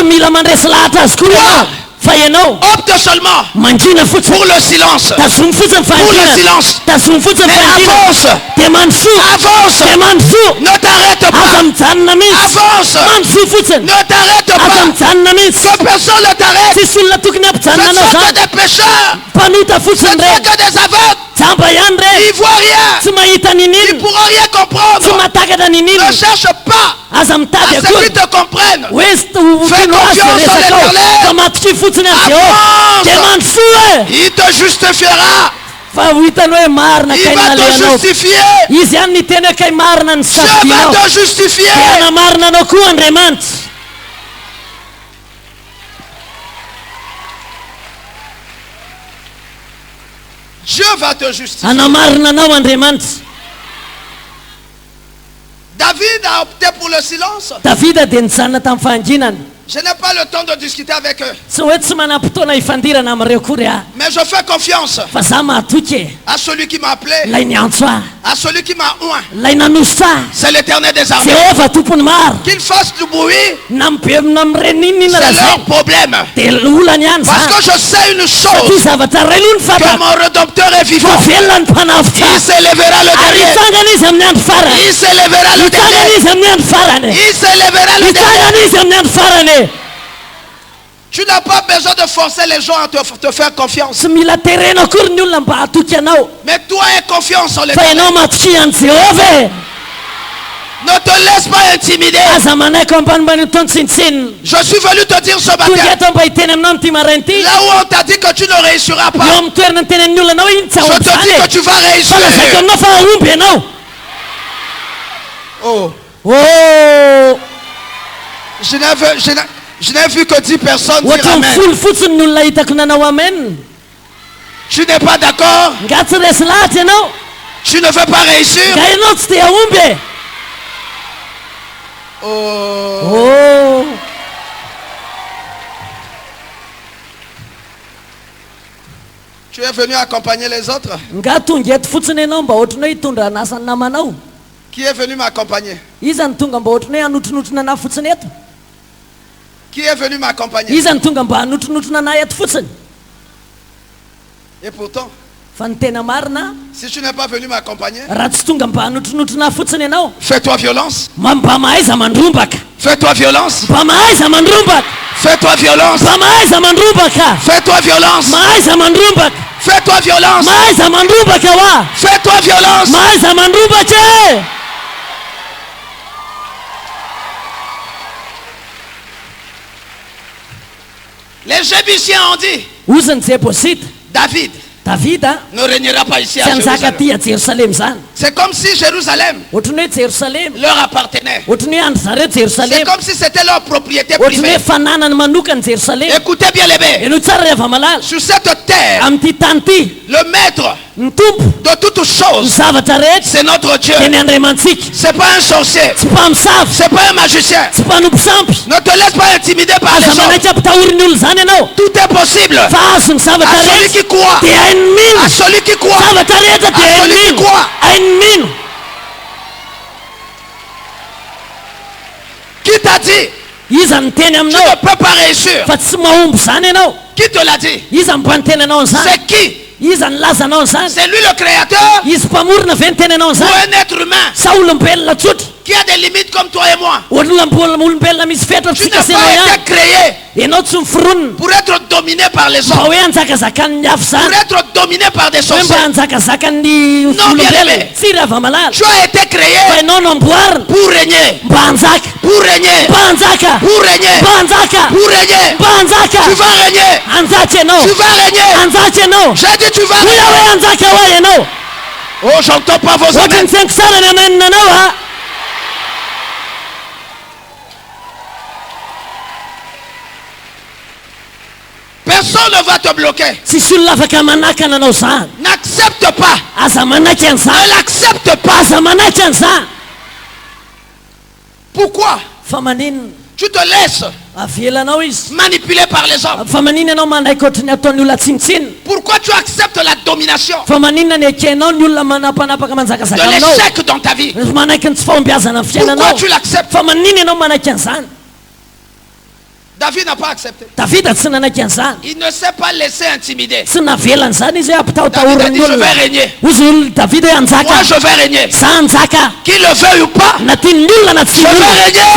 Opte seulement pour le silence. Pour le silence. Mais avance. Avance. Ne t'arrête pas. Avance. Ne t'arrête pas. Que personne ne t'arrête. Ce ne sont que des pécheurs. Ce ne sont que des aveugles. Ils ne voient rien. Ils ne pourront rien comprendre. Ne cherche pas à ce qu'ils te comprennent. Fais confiance en l'Éternel. Avance. Il te justifiera. Il va te justifier. Dieu va te justifier. Dieu va te justifier. David a opté pour le silence. Je n'ai pas le temps de discuter avec eux. Mais je fais confiance à celui qui m'a appelé, à celui qui m'a oint. C'est l'Éternel des armées. Qu'ils fassent du bruit, c'est leur problème. Parce que je sais une chose, que mon Rédempteur est vivant. Il s'élèvera le dernier. Il s'élèvera le dernier. Il s'élèvera le dernier. Tu n'as pas besoin de forcer les gens à te faire confiance. Mais toi, aie confiance en l'Éternel. Ne te laisse pas intimider. Je suis venu te dire ce matin, là où on t'a dit que tu ne réussiras pas, je te dis que tu vas réussir. Oh. Je n'ai vu que 10 personnes dire Amen. Tu n'es pas d'accord? Tu ne veux pas réussir? Oh. Tu es venu accompagner les autres? Qui est venu m'accompagner? Qui est venu m'accompagner? Et pourtant, si tu n'es pas venu m'accompagner, fais-toi violence. Fais-toi violence. Fais-toi violence. Fais-toi violence. Fais-toi violence. Fais-toi violence. Les Jébusiens ont dit, David ne régnera pas ici à Jérusalem. C'est comme si Jérusalem leur appartenait. C'est comme si c'était leur propriété privée. Écoutez bien les bêtes. Sur cette terre, le maître de toutes choses, c'est notre Dieu. C'est pas un sorcier. C'est pas un magicien. Ne te laisse pas intimider par les gens. Tout est possible à celui qui croit. À celui qui croit. À celui qui croit. Qui t'a dit tu ne peux pas réussir? Qui te l'a dit? C'est qui? C'est lui le créateur ou un être humain? qui a des limites comme toi et moi. Tu n'as pas été créé pour être dominé par les hommes, pour être dominé par des sorciers. Non, bien-aimé, tu as été créé pour régner, pour régner, pour régner, pour régner. Tu vas régner, tu vas régner. J'ai dit tu vas régner. Oh, j'entends pas vos amens. Personne ne va te bloquer. N'accepte pas. Ne l'accepte pas. Pourquoi? Tu te laisses manipuler par les hommes. Pourquoi tu acceptes la domination de l'échec dans ta vie? Pourquoi tu l'acceptes? David n'a pas accepté. Il ne s'est pas laissé intimider. David a dit je vais régner. Moi je vais régner. Qu'il le veuille ou pas, je vais régner.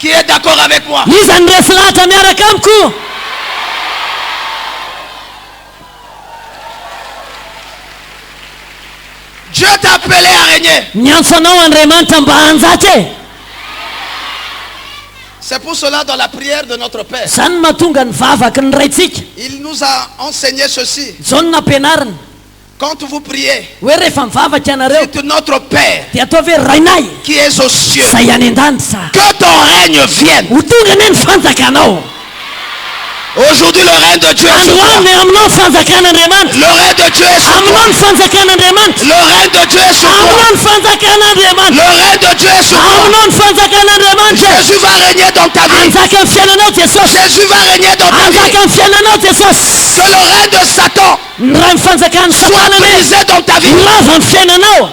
Qui est d'accord avec moi? Dieu t'a appelé à régner. C'est pour cela dans la prière de notre Père, il nous a enseigné ceci. Quand vous priez, dites notre Père qui est aux cieux, que ton règne vienne. Aujourd'hui le règne de Dieu est sur toi. Le règne de Dieu est sur toi. Le règne de Dieu est sur toi. Le règne de Dieu est sur toi. Jésus va régner dans ta vie. Jésus va régner dans ta vie. Que le règne de Satan soit brisé dans ta vie.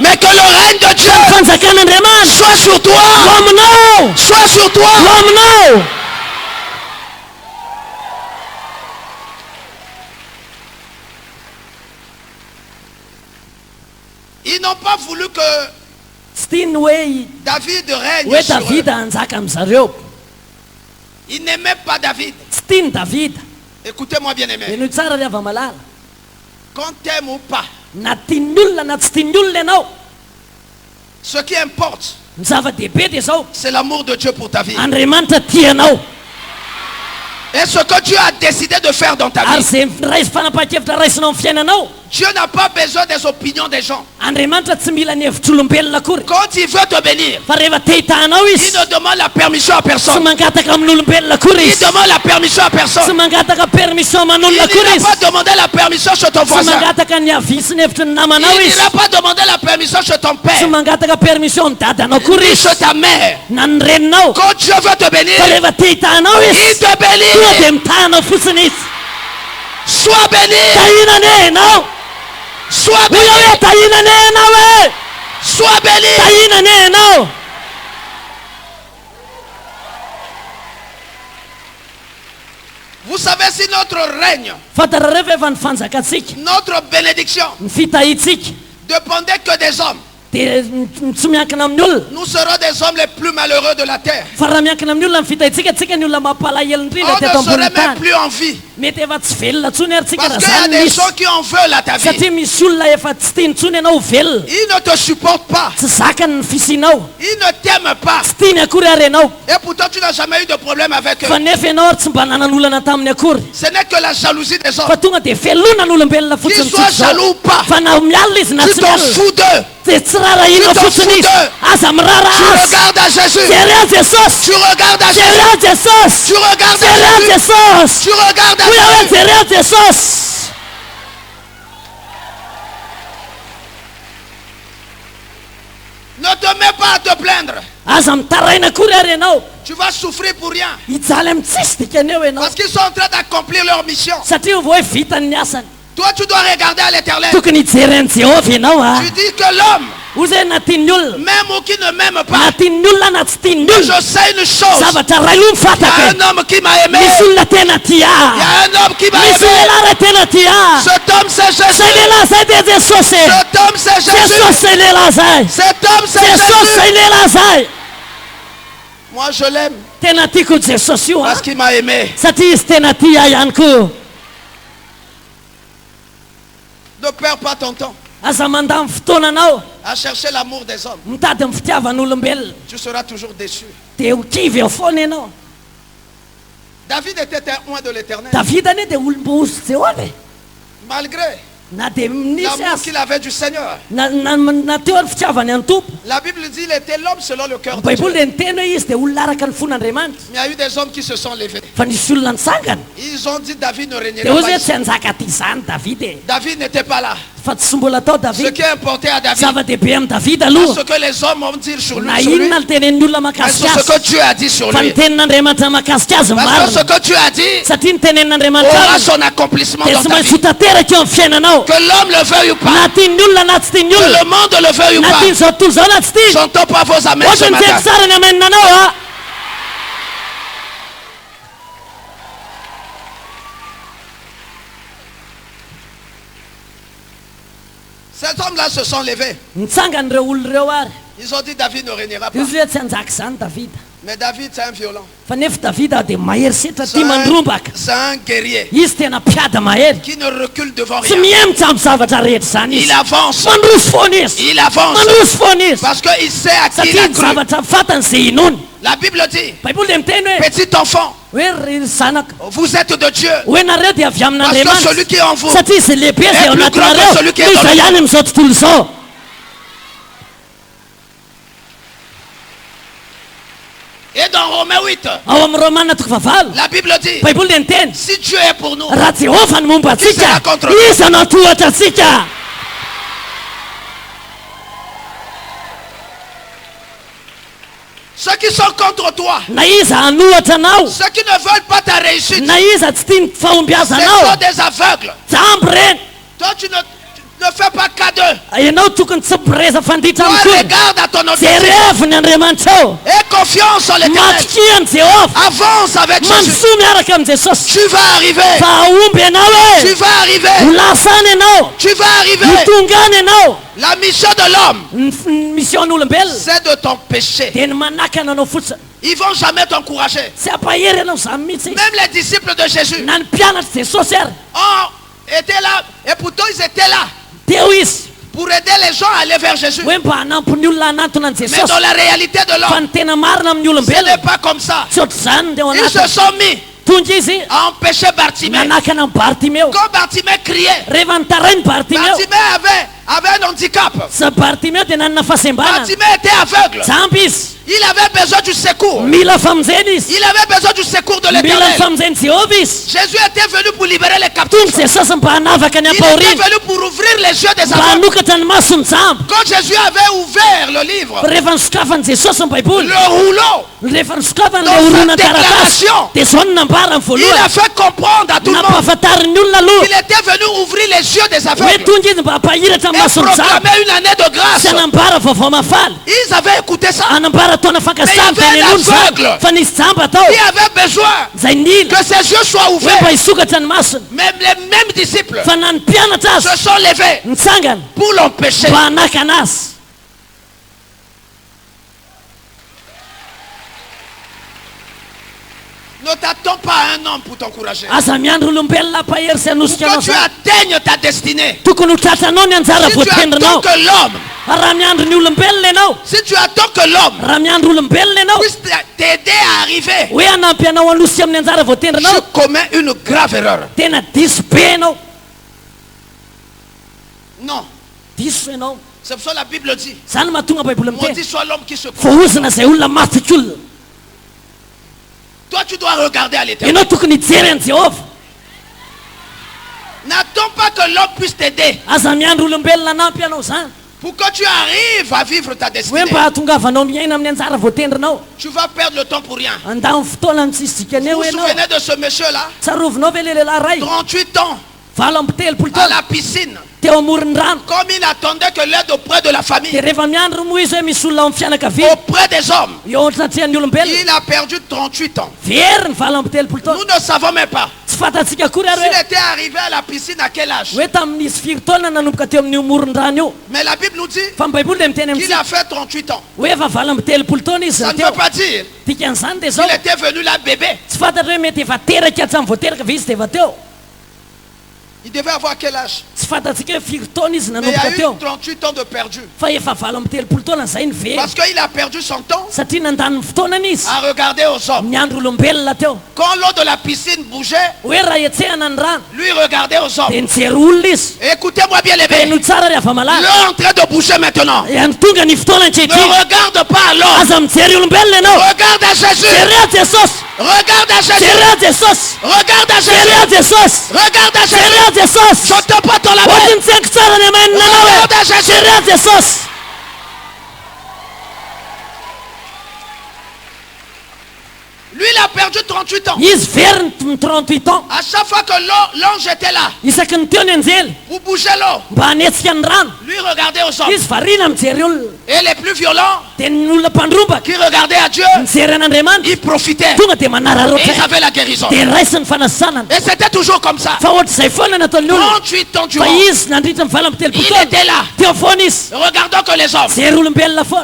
Mais que le règne de Dieu soit sur toi. Soit sur toi. Ils n'ont pas voulu que David règne sur eux. Ils n'aimaient pas David. Écoutez-moi bien aimé. Qu'on t'aime ou pas, ce qui importe, c'est l'amour de Dieu pour ta vie. Et ce que Dieu a décidé de faire dans ta vie, Dieu n'a pas besoin des opinions des gens. Quand il veut te bénir, il ne demande la permission à personne. Il demande la permission à personne. Il n'a pas demandé la permission chez ton voisin. Il n'a pas demandé la permission chez ton père, ni chez ta mère. Quand Dieu veut te bénir, il te bénit. Sois béni. Sois béni. Sois béni. Vous savez, si notre règne, notre bénédiction dépendait que des hommes, nous serons des hommes les plus malheureux de la terre. On ne serait même plus en vie. Parce qu'il y a des gens qui en veulent à ta vie. Ils ne te supportent pas. Ils ne t'aiment pas. Et pourtant tu n'as jamais eu de problème avec eux. Ce n'est que la jalousie des hommes. Qu'ils soient jaloux ou pas, tu t'en fous d'eux. Tu t'en fous d'eux. Tu regardes à Jésus. Tu regardes à Jésus. Tu regardes à Jésus. Tu regardes à Jésus. Ne te mets pas à te plaindre. Tu vas souffrir pour rien. Parce qu'ils sont en train d'accomplir leur mission. Toi tu dois regarder à l'Éternel. Tu dis que l'homme Même ou qui ne m'aime pas. Mais je sais une chose. Il y a un homme qui m'a aimé. Il y a un homme qui m'a aimé. Cet homme c'est Jésus. Cet homme c'est Jésus. Cet homme c'est Jésus. Moi je l'aime. Parce qu'il m'a aimé. Ne perds pas ton temps à chercher l'amour des hommes. Tu seras toujours déçu. David était un oint de l'Éternel. Malgré l'amour qu'il avait du Seigneur. La Bible dit qu'il était l'homme selon le cœur de Dieu. Il y a eu des hommes qui se sont levés. Ils ont dit David ne régnera pas ici. David n'était pas là. Ce qui est importé à David, ce que les hommes ont dit sur lui, mais ce que Dieu a dit sur lui. Parce que ce que Dieu a dit aura son accomplissement dans ta vie. Que l'homme le veuille ou pas, que le monde le veuille ou pas, j'entends pas vos amens ce matin. Ces hommes-là se sont levés. Ils ont dit David ne régnera pas. Mais David c'est un violent. C'est un guerrier qui ne recule devant rien. Il avance. Il avance. Parce qu'il sait à qui il a cru. La Bible dit, petit enfant, vous êtes de Dieu. Parce que celui qui est en vous est plus grand que celui qui est dans le monde. Et dans Romains 8, la Bible dit, si Dieu est pour nous, qui sera contre nous? Ceux qui sont contre toi, ceux qui ne veulent pas ta réussite, ce sont des aveugles. Toi tu ne fais pas cas d'eux. Toi regarde à ton objectif et confiance en l'Éternel. Avance avec Jésus. Tu vas arriver. Tu vas arriver. Tu vas arriver. La mission de l'homme, c'est de t'empêcher. Ils ne vont jamais t'encourager. Même les disciples de Jésus étaient là. Et pourtant ils étaient là pour aider les gens à aller vers Jésus. Mais dans la réalité de l'homme, ce n'est pas comme ça. Ils se sont mis à empêcher Bartimée. Quand Bartimée criait, Bartimée avait un handicap. Bartimée était aveugle. Il avait besoin du secours. Il avait besoin du secours de l'Éternel. Jésus était venu pour libérer les captifs. Il était venu pour ouvrir les yeux des aveugles. Quand Jésus avait ouvert le livre, le rouleau de sa déclaration, il a fait comprendre à tout le monde qu'il était venu ouvrir les yeux des aveugles et proclamer une année de grâce. Ils avaient écouté ça. Mais il y avait un aveugle qui avait besoin que ses yeux soient ouverts. Même les mêmes disciples se sont levés pour l'empêcher. Ne t'attends pas à un homme pour t'encourager. Pour que tu atteignes ta destinée. Si tu attends que l'homme, puisse t'aider à arriver, tu commets une grave erreur. Non. C'est pour ça que la Bible dit, maudit soit l'homme qui se croit. Toi tu dois regarder à l'Éternel. N'attends pas que l'homme puisse t'aider pour que tu arrives à vivre ta destinée. Tu vas perdre le temps pour rien. Vous vous souvenez de ce monsieur là, 38 ans à la piscine. Comme il attendait que l'aide auprès de la famille, auprès des hommes, il a perdu 38 ans. Nous ne savons même pas s'il était arrivé à la piscine à quel âge. Mais la Bible nous dit qu'il a fait 38 ans. Ça ne veut pas dire qu'il était venu là bébé. Il devait avoir quel âge? Mais il y a eu 38 ans de perdu. Parce qu'il a perdu son temps à regarder aux hommes. Quand l'eau de la piscine bougeait, lui regardait aux hommes. Écoutez-moi bien les bébés. L'eau est en train de bouger maintenant. Ne regarde pas à l'homme. Regarde à Jésus. Regarde à Jésus. Regarde à Jésus. Regarde à Jésus. Chante pas ton label. Regarde à Jésus. Lui, il a perdu 38 ans. À chaque fois que l'ange était là, vous bougez l'eau. Lui regardait aux hommes. Et les plus violents, qui regardaient à Dieu, ils profitaient. Et ils avaient la guérison. Et c'était toujours comme ça. 38 ans durant. Il était là, regardant que les hommes.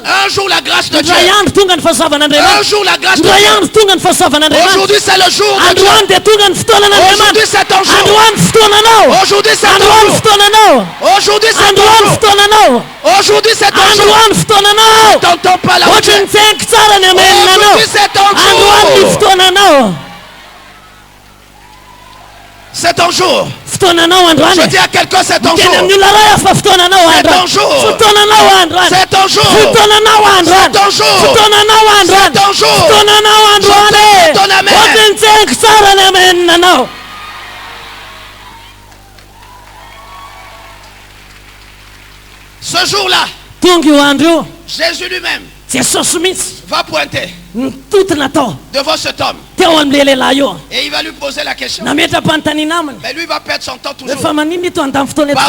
Un jour la grâce de Dieu. Un jour la grâce de Dieu. Aujourd'hui c'est le jour de Dieu. Aujourd'hui c'est ton jour. Aujourd'hui c'est ton jour. Aujourd'hui c'est ton jour. Aujourd'hui c'est ton jour. T'entends pas la voix. Aujourd'hui c'est ton jour. C'est ton jour. Je dis à quelqu'un, c'est ton jour. C'est ton jour. C'est ton jour. C'est ton jour. C'est ton jour. C'est ton jour. Je ton amen. Ce jour-là, Jésus lui-même va pointer devant cet homme. Et il va lui poser la question. Mais lui va perdre son temps toujours par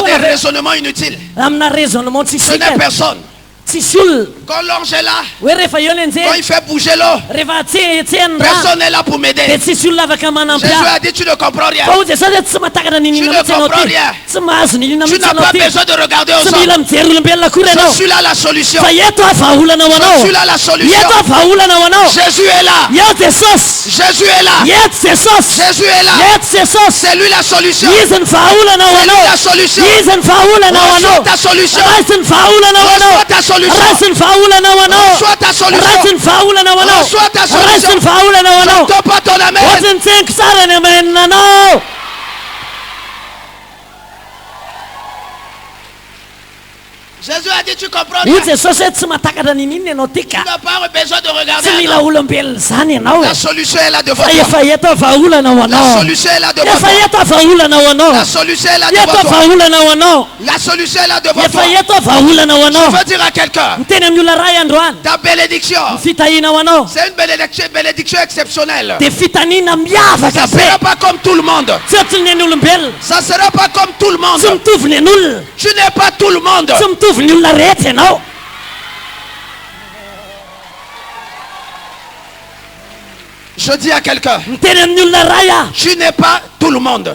des raisonnements inutiles. Ce n'est personne. Quand l'ange est là, quand il fait bouger l'eau, personne n'est là pour m'aider. Jésus a dit, tu ne comprends rien. Tu ne comprends rien. Tu n'as pas besoin de regarder aux hommes. Je suis là la solution. Je suis là la solution. Jésus est là. Jésus est là. Jésus est là. C'est lui la solution. C'est lui la solution. Reçois ta solution. Reçois ta solution. Reçois ta solution. Reçois ta solution. Chante pas ton amen. Jésus a dit, tu comprends bien. Tu n'as pas besoin de regarder. La solution est là devant toi. La solution est là devant toi. La solution est là devant toi. La solution est là devant toi. Je veux dire à quelqu'un, ta bénédiction, c'est une bénédiction exceptionnelle. Ça ne sera pas comme tout le monde. Ça ne sera pas comme tout le monde. Tu n'es pas tout le monde. Je dis à quelqu'un, tu n'es pas tout le monde.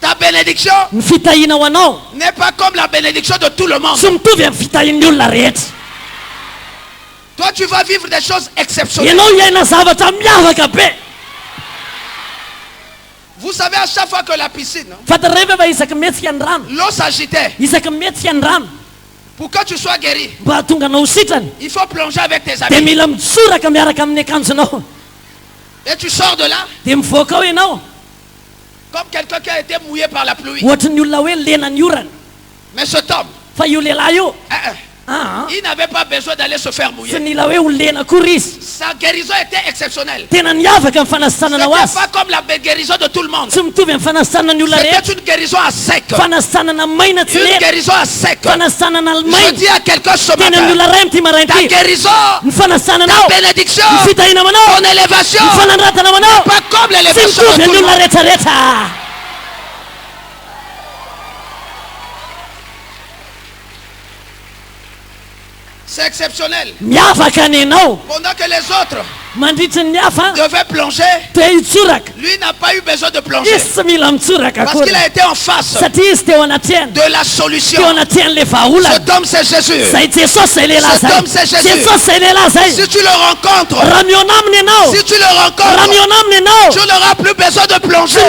Ta bénédiction n'est pas comme la bénédiction de tout le monde. Toi tu vas vivre des choses exceptionnelles. Vous savez, à chaque fois que la piscine, l'eau s'agitait, pour que tu sois guéri, il faut plonger avec tes amis. Et tu sors de là comme quelqu'un qui a été mouillé par la pluie. Mais cet homme, Il n'avait pas besoin d'aller se faire mouiller. Sa guérison était exceptionnelle. C'était pas comme la guérison de tout le monde. C'était une guérison à sec. Une guérison à sec. Je dis à quelqu'un ce matin, ta guérison, ta bénédiction, ton élévation, pas comme l'élévation de tout le monde. C'est exceptionnel. Pendant que les autres devaient plonger, lui n'a pas eu besoin de plonger. Parce qu'il a été en face de la solution. Cet homme c'est Jésus. Cet homme c'est Jésus. Si tu le rencontres, tu n'auras plus besoin de plonger.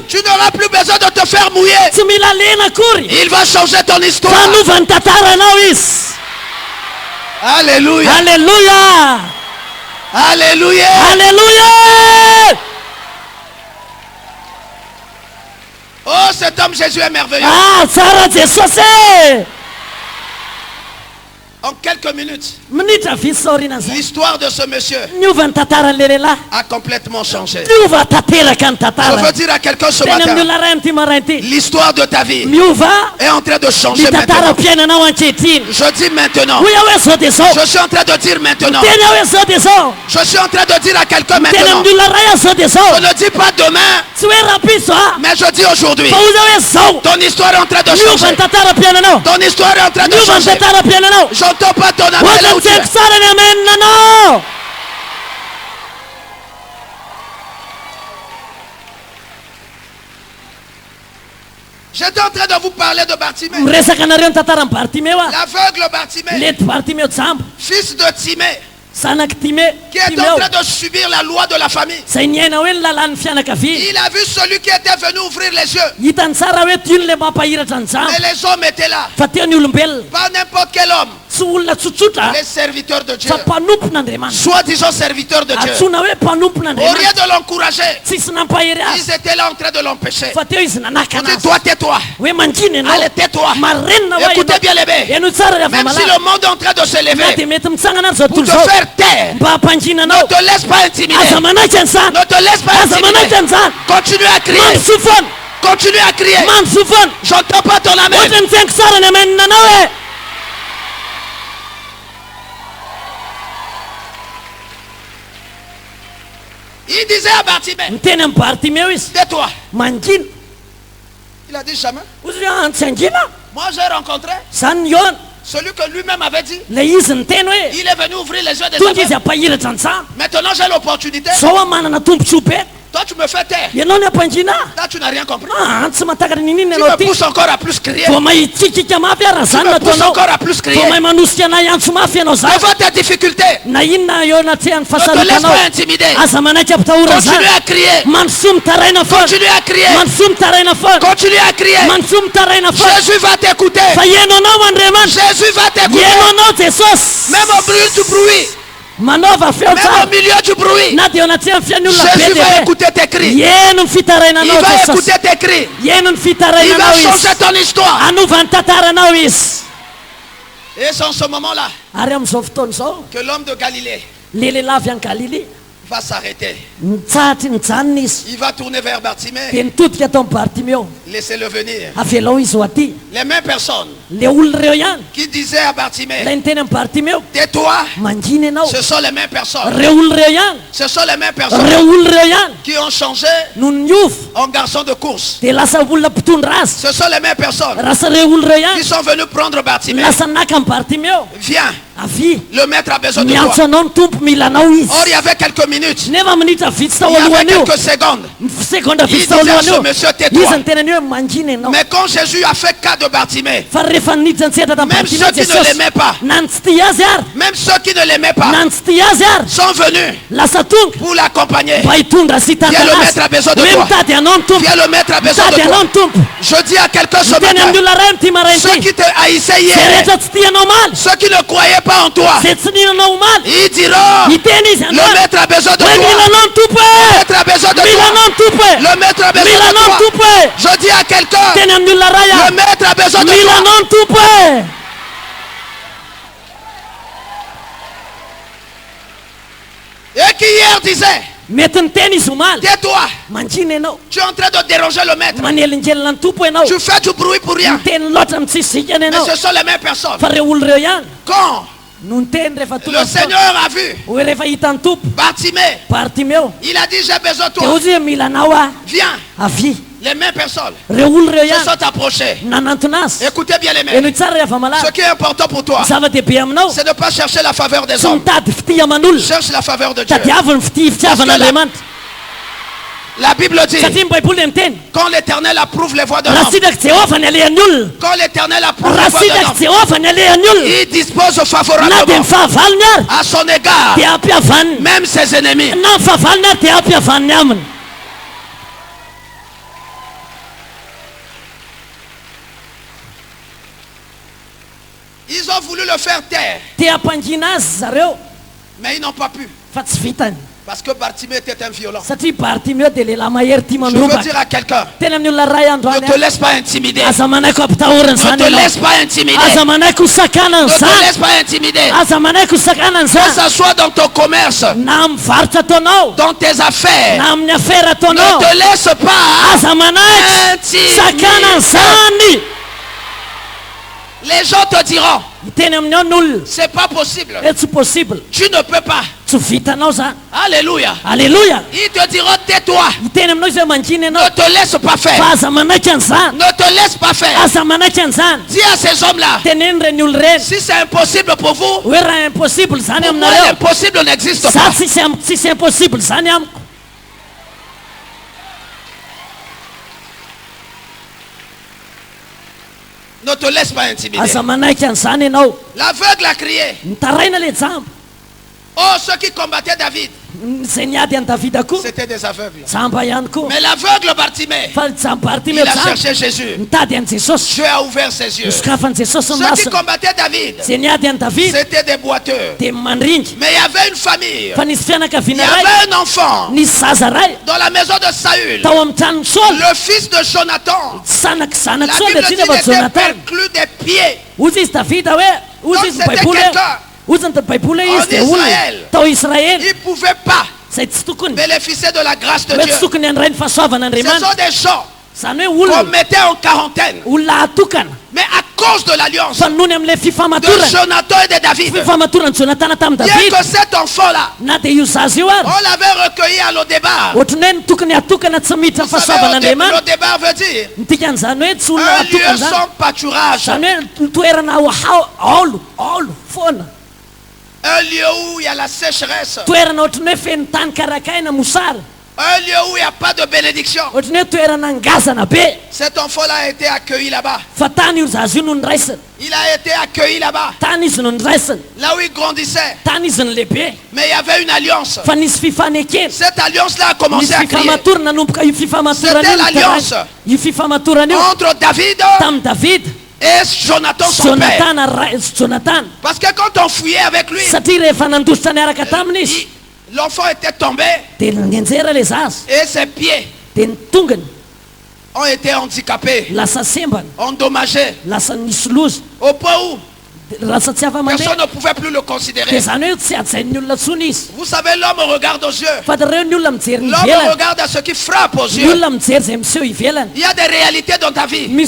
Tu n'auras plus besoin de te faire mouiller. Il va changer ton histoire. Alléluia. Alléluia. Alléluia. Alléluia. Oh, cet homme Jésus est merveilleux. En quelques minutes, l'histoire de ce monsieur a complètement changé. Je veux dire à quelqu'un ce matin, l'histoire de ta vie est en train de changer maintenant. Je dis maintenant. Je suis en train de dire maintenant. Je suis en train de dire à quelqu'un maintenant. Je ne dis pas demain, mais je dis aujourd'hui. Ton histoire est en train de changer. Ton histoire est en train de changer. J'entends pas ton appel là où tu es. J'étais en train de vous parler de Bartimée. L'aveugle Bartimée, fils de Timée, qui est en train de subir la loi de la famille. Il a vu celui qui était venu ouvrir les yeux. Mais les hommes étaient là. Pas n'importe quel homme. Les serviteurs de Dieu. Soi-disant serviteurs de Dieu. Au lieu de l'encourager, ils étaient là en train de l'empêcher. On dit toi tais-toi. Allez tais-toi. Écoutez bien les bébés. Même si le monde est en train de se lever pour te faire taire, ne te laisse pas intimider. Ne te laisse pas intimider. Continue à crier. Continue à crier. J'entends pas ton amen. Il disait à Bartimée, tais-toi. Il a dit jamais. Moi j'ai rencontré celui que lui-même avait dit. Il est venu ouvrir les yeux des enfants. Maintenant j'ai l'opportunité. Toi tu me fais taire. Là tu n'as rien compris. Tu me pousses encore à plus crier. Tu me pousses encore à plus crier. Devant tes difficultés, ne te laisse pas intimider. Continue à crier. Continue à crier. Continue à crier. Jésus va t'écouter. Jésus va t'écouter. Même au bruit du bruit. Même au milieu du bruit, Jésus va écouter tes cris. Il va écouter tes cris. Il va changer ton histoire. Et c'est en ce moment-là que l'homme de Galilée va s'arrêter. Il va tourner vers Bartimée. Laissez-le venir. Les mêmes personnes qui disaient à Bartimée, tais-toi, ce sont les mêmes personnes. Ce sont les mêmes personnes qui ont changé en garçon de course. Ce sont les mêmes personnes qui sont venues prendre Bartimée. Viens. Le maître a besoin de toi. Or il y avait quelques minutes. Il y avait quelques secondes. Il disait à ce monsieur, tais-toi. Mais quand Jésus a fait cas de Bartimée, même ceux qui ne l'aimaient pas, sont venus pour l'accompagner. Viens, le maître a besoin de toi. Viens, le maître a besoin de toi. Je dis à quelqu'un ce matin, ceux qui te haïssaient hier, ceux qui ne croyaient pas en toi, ils diront, le maître a besoin de toi. Le maître a besoin de toi. Le maître a besoin de toi. Je dis à quelqu'un, le maître a besoin de toi. qui hier disait, tais-toi, tu es en train de déranger le maître, tu fais du bruit pour rien, mais ce sont les mêmes personnes. Quand le Seigneur a vu Bartimée, il a dit, j'ai besoin de toi, viens. Les mêmes personnes se sont approchées. Écoutez bien les mêmes. Ce qui est important pour toi, c'est de ne pas chercher la faveur des hommes. Cherche la faveur de Dieu. La Bible dit, quand l'Éternel approuve les voies de l'homme, quand l'Éternel approuve les voies de l'homme, il dispose favorablement à son égard, même ses ennemis. Ils ont voulu le faire taire, mais ils n'ont pas pu. Parce que Bartimée était un violent. Je veux dire à quelqu'un, ne te laisse pas intimider. Ne te laisse pas intimider. Ne te laisse pas intimider. Que ce soit dans ton commerce, dans tes affaires, ne te laisse pas intimider. Les gens te diront, c'est pas possible. Tu ne peux pas. Alléluia. Alléluia. Ils te diront, tais-toi. Ne te laisse pas faire. Ne te laisse pas faire. Dis à ces hommes-là, si c'est impossible pour vous, pour moi l'impossible n'existe pas. Si c'est impossible, ça n'y a. Ne te laisse pas intimider. L'aveugle a crié. Oh, ceux qui combattaient David, c'était des aveugles. Mais l'aveugle Bartimée, il a cherché Jésus. Dieu a ouvert ses yeux. Ceux qui combattaient David, c'était des boiteux. Mais il y avait une famille. Il y avait un enfant dans la maison de Saül, le fils de Jonathan. La Bible dit qu'il était perclus des pieds. Donc c'était quelqu'un. En Israël, ils ne pouvaient pas bénéficier de la grâce de Dieu. Ce sont des gens qu'on mettait en quarantaine. Mais à cause de l'alliance de Jonathan et de David, bien que cet enfant-là, on l'avait recueilli à l'Odébar. Vous savez, l'Odébar veut dire un lieu sans pâturage. Un lieu où il y a la sécheresse. Un lieu où il n'y a pas de bénédiction. Cet enfant-là a été accueilli là-bas. Il a été accueilli là-bas. Là où il grandissait. Mais il y avait une alliance. Cette alliance-là a commencé à crier. C'était l'alliance entre David et Jonathan son père. Parce que quand on fouillait avec lui, l'enfant était tombé et ses pieds ont été handicapés, endommagés, au point où personne ne pouvait plus le considérer. Vous savez, l'homme regarde aux yeux. L'homme regarde à ce qui frappe aux yeux. Il y a des réalités dans ta vie qui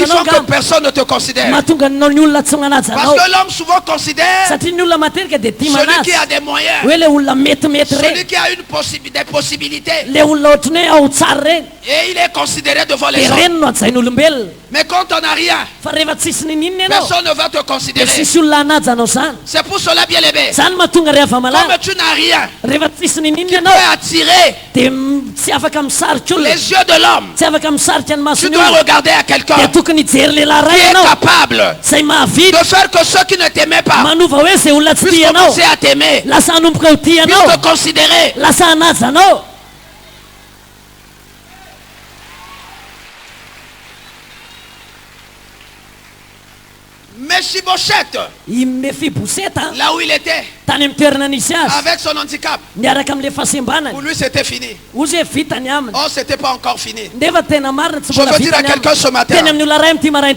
font que personne ne te considère. Parce que l'homme souvent considère celui qui a des moyens, celui qui a des possibilités. Et il est considéré devant les gens. Mais quand on n'a rien, personne ne va te considérer. C'est pour cela, bien aimé, comme tu n'as rien qui peut attirer les yeux de l'homme, tu dois regarder à quelqu'un qui est capable de faire que ceux qui ne t'aimaient pas puissent commencer à t'aimer, puissent te considérer. Mephibosheth, là où il était, avec son handicap. Pour lui, c'était fini. Oh, c'était pas encore fini. Je veux dire à quelqu'un ce matin,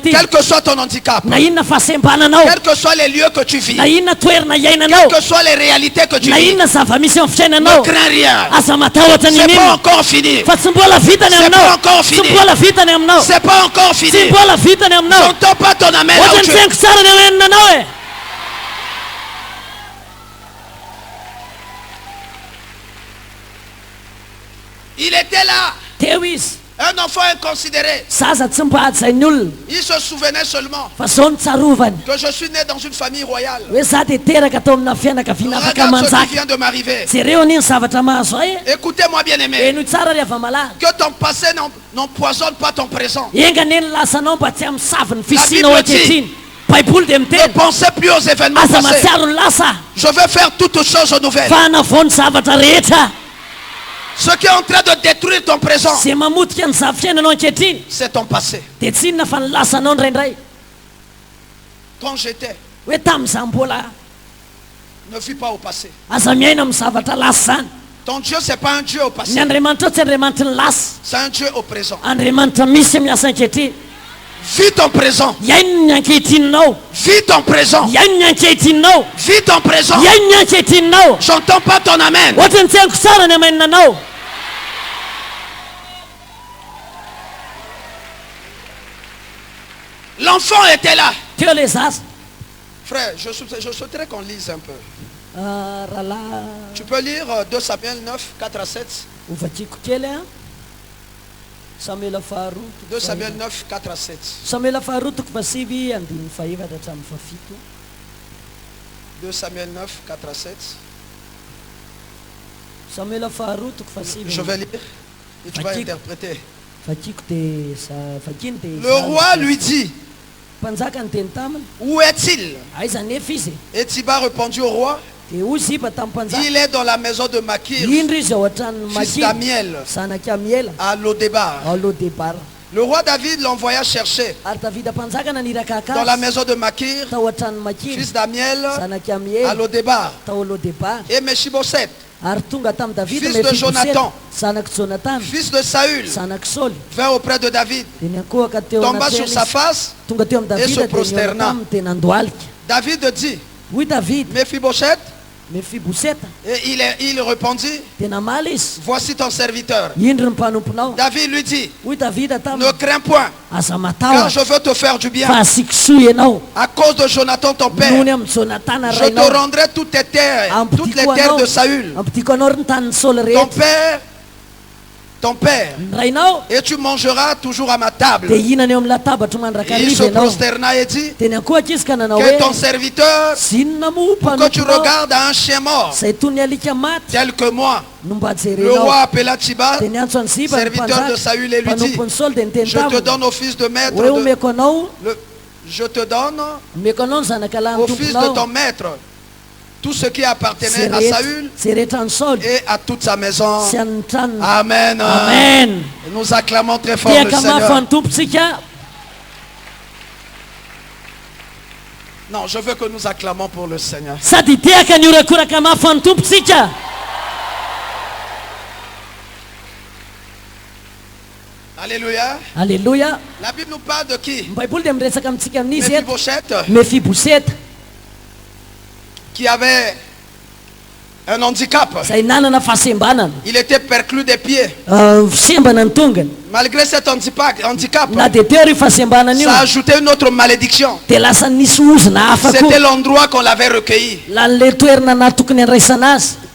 quel que soit ton handicap, quels que soient les lieux que tu vis, quelles que soient les réalités que tu vis, ne crains rien. C'est pas encore fini. C'est pas encore fini. C'est pas encore fini. J'entends pas ton amen là où tu es. Il était là. Un enfant inconsidéré. Il se souvenait seulement que je suis né dans une famille royale. Regarde ce qui vient de m'arriver. Écoutez-moi bien aimé. Que ton passé n'empoisonne pas ton présent. La Bible dit, ne pensez plus aux événements passés. Je vais faire toutes choses nouvelles. Ce qui est en train de détruire ton présent, c'est ton passé. Quand j'étais, ne vis pas au passé. Ton Dieu, ce n'est pas un Dieu au passé. C'est un Dieu au présent. Vis ton présent. Vis ton présent. Vis ton présent. J'entends pas ton amen. L'enfant était là. Frère, je souhaiterais qu'on lise un peu. Tu peux lire 2 Samuel 9, 4 à 7. 2 Samuel 9, 4 à 7. 2 Samuel 9, 4 à 7. Je vais lire et tu vas interpréter. Le roi lui dit, où est-il? Et Tiba répondit au roi, il est dans la maison de Makir, fils d'Amiel, à Lodébar. Le roi David l'envoya chercher dans la maison de Makir, fils d'Amiel, à Lodébar. Et Mephibosheth, fils de Jonathan, fils de Saül, vint auprès de David, tomba sur sa face et se prosterna. David dit, Mephibosheth, et il répondit, voici ton serviteur. David lui dit, ne crains point, car je veux te faire du bien. À cause de Jonathan ton père, je te rendrai toutes les terres de Saül, ton père, et tu mangeras toujours à ma table. Il se prosterna et dit, que ton serviteur, pour que tu regardes à un chien mort, tel que moi. Le roi appela Tiba, serviteur de Saül, et lui dit, je te donne au fils de maître, je te donne au fils de ton maître tout ce qui appartenait à Saül et à toute sa maison. Amen. Amen. Et nous acclamons très fort le Seigneur. Non, je veux que nous acclamons pour le Seigneur. Alléluia. Alléluia. La Bible nous parle de qui? Mephibosheth, qui avait un handicap. Il était perclus des pieds. Malgré cet handicap, ça a ajouté une autre malédiction. C'était l'endroit qu'on l'avait recueilli.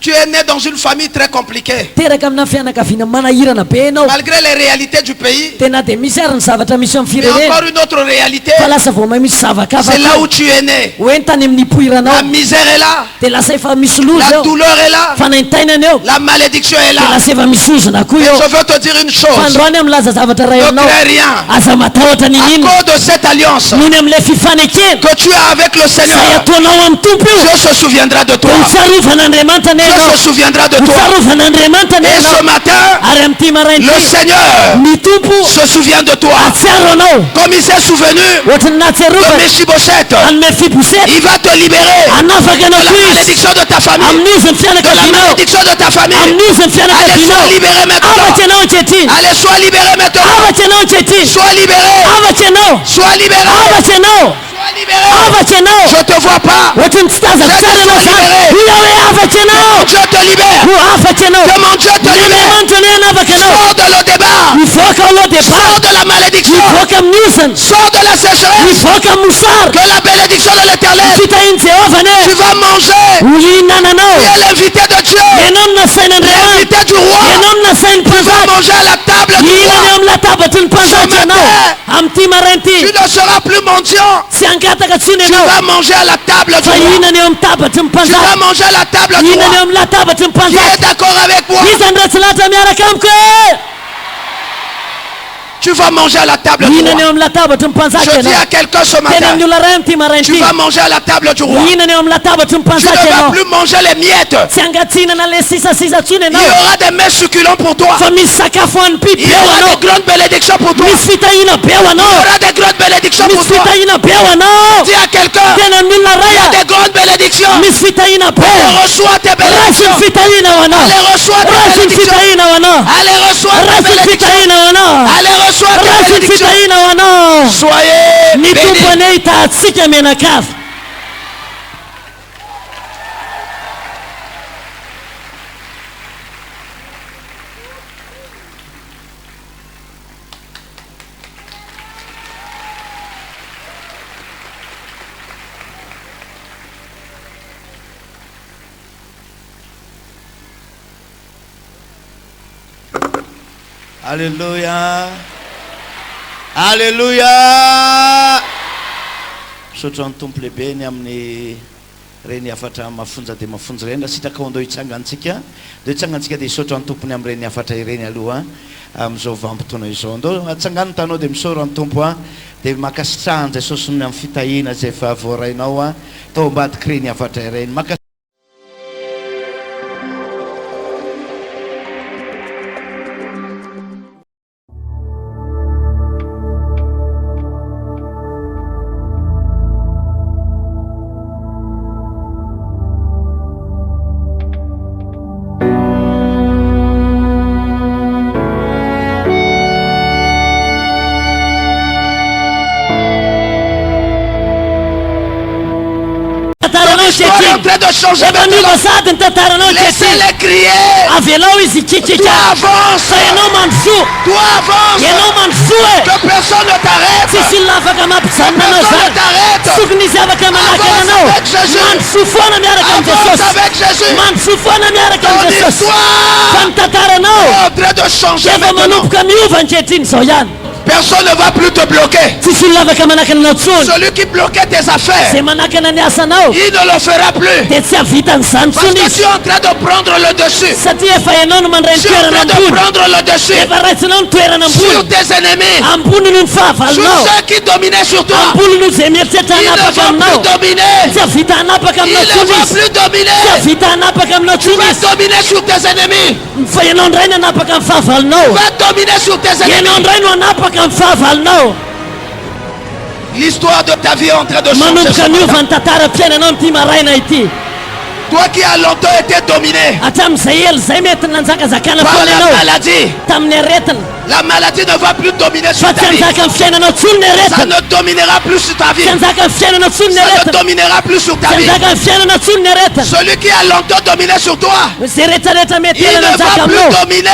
Tu es né dans une famille très compliquée. Malgré les réalités du pays, il y a encore une autre réalité. C'est là où tu es né. La misère est là. La douleur est là. La malédiction est là. Et je veux te dire une chose. crains rien. À cause de cette alliance que tu as avec le Seigneur, Dieu se souviendra de toi. Dieu se souviendra de toi. Et ce matin, le Seigneur se souvient de toi. Comme il s'est souvenu de Mephibosheth, il va te libérer de la malédiction de ta famille. De la malédiction de ta famille. Allez, sois libéré maintenant. Allez, sois libéré maintenant. Sois libéré. Sois libéré. Je te vois pas. Dieu te libère. Mon Dieu te libère. Sors de le débat. Sors de la malédiction. Sors de la sécheresse. Que la bénédiction de l'Éternel. Tu vas manger. Tu es l'invité de Dieu. L'invité du roi. Tu vas manger à la table du roi. Tu ne seras plus mendiant. Tu vas manger à la table du roi. Tu vas manger à la table du roi. Qui est d'accord avec moi? Tu vas manger à la table du roi. Je dis à quelqu'un ce matin, tu vas manger à la table du roi. Tu ne vas plus manger les miettes. Il y aura des mets succulents pour toi. Il y aura des grandes bénédictions pour toi. Il y aura des grandes bénédictions pour toi. Dis à quelqu'un, il y a des grandes bénédictions. Allez, reçois tes bénédictions. Allez, reçois tes bénédictions. Allez, reçois tes bénédictions. Allez, soyez bénis. Alléluia. Alléluia. Sotro antompo lehibe amin'ny reny afatra mafonja dia mafonja ireny sitraka andao hitsangantsika dia hitsangantsika dia isotro antompony amin'ireny afatra ireny aloha amin'izao vanim-potoana izao andao atsangano tanao dia misoro antompo dia makasitrahany zay sosony amin'ny fitahiana zay efa voarainao tao ambadiky ireny afatra ireny. L'histoire est en train de changer maintenant. Laissez-les crier. Toi avance. Toi avance. Que personne ne t'arrête. Que personne ne t'arrête. Avance avec Jésus. Avance avec Jésus. Ton histoire est en train de changer maintenant. Personne ne va plus te bloquer. Celui qui bloquait tes affaires, il ne le fera plus. Parce que tu es en train de prendre le dessus. Tu es en train de prendre le dessus sur tes ennemis, sur ceux qui dominaient sur toi. Il ne va plus dominer. Il ne va plus dominer. Tu vas dominer sur tes ennemis. Tu vas dominer sur tes ennemis. L'histoire de ta vie est en train de changer. Toi qui as longtemps été dominé par la maladie, la maladie ne va plus dominer sur ta vie. Ça ne dominera plus sur ta vie. Ça ne dominera plus sur ta vie. Celui qui a longtemps dominé sur toi, il ne va plus dominer.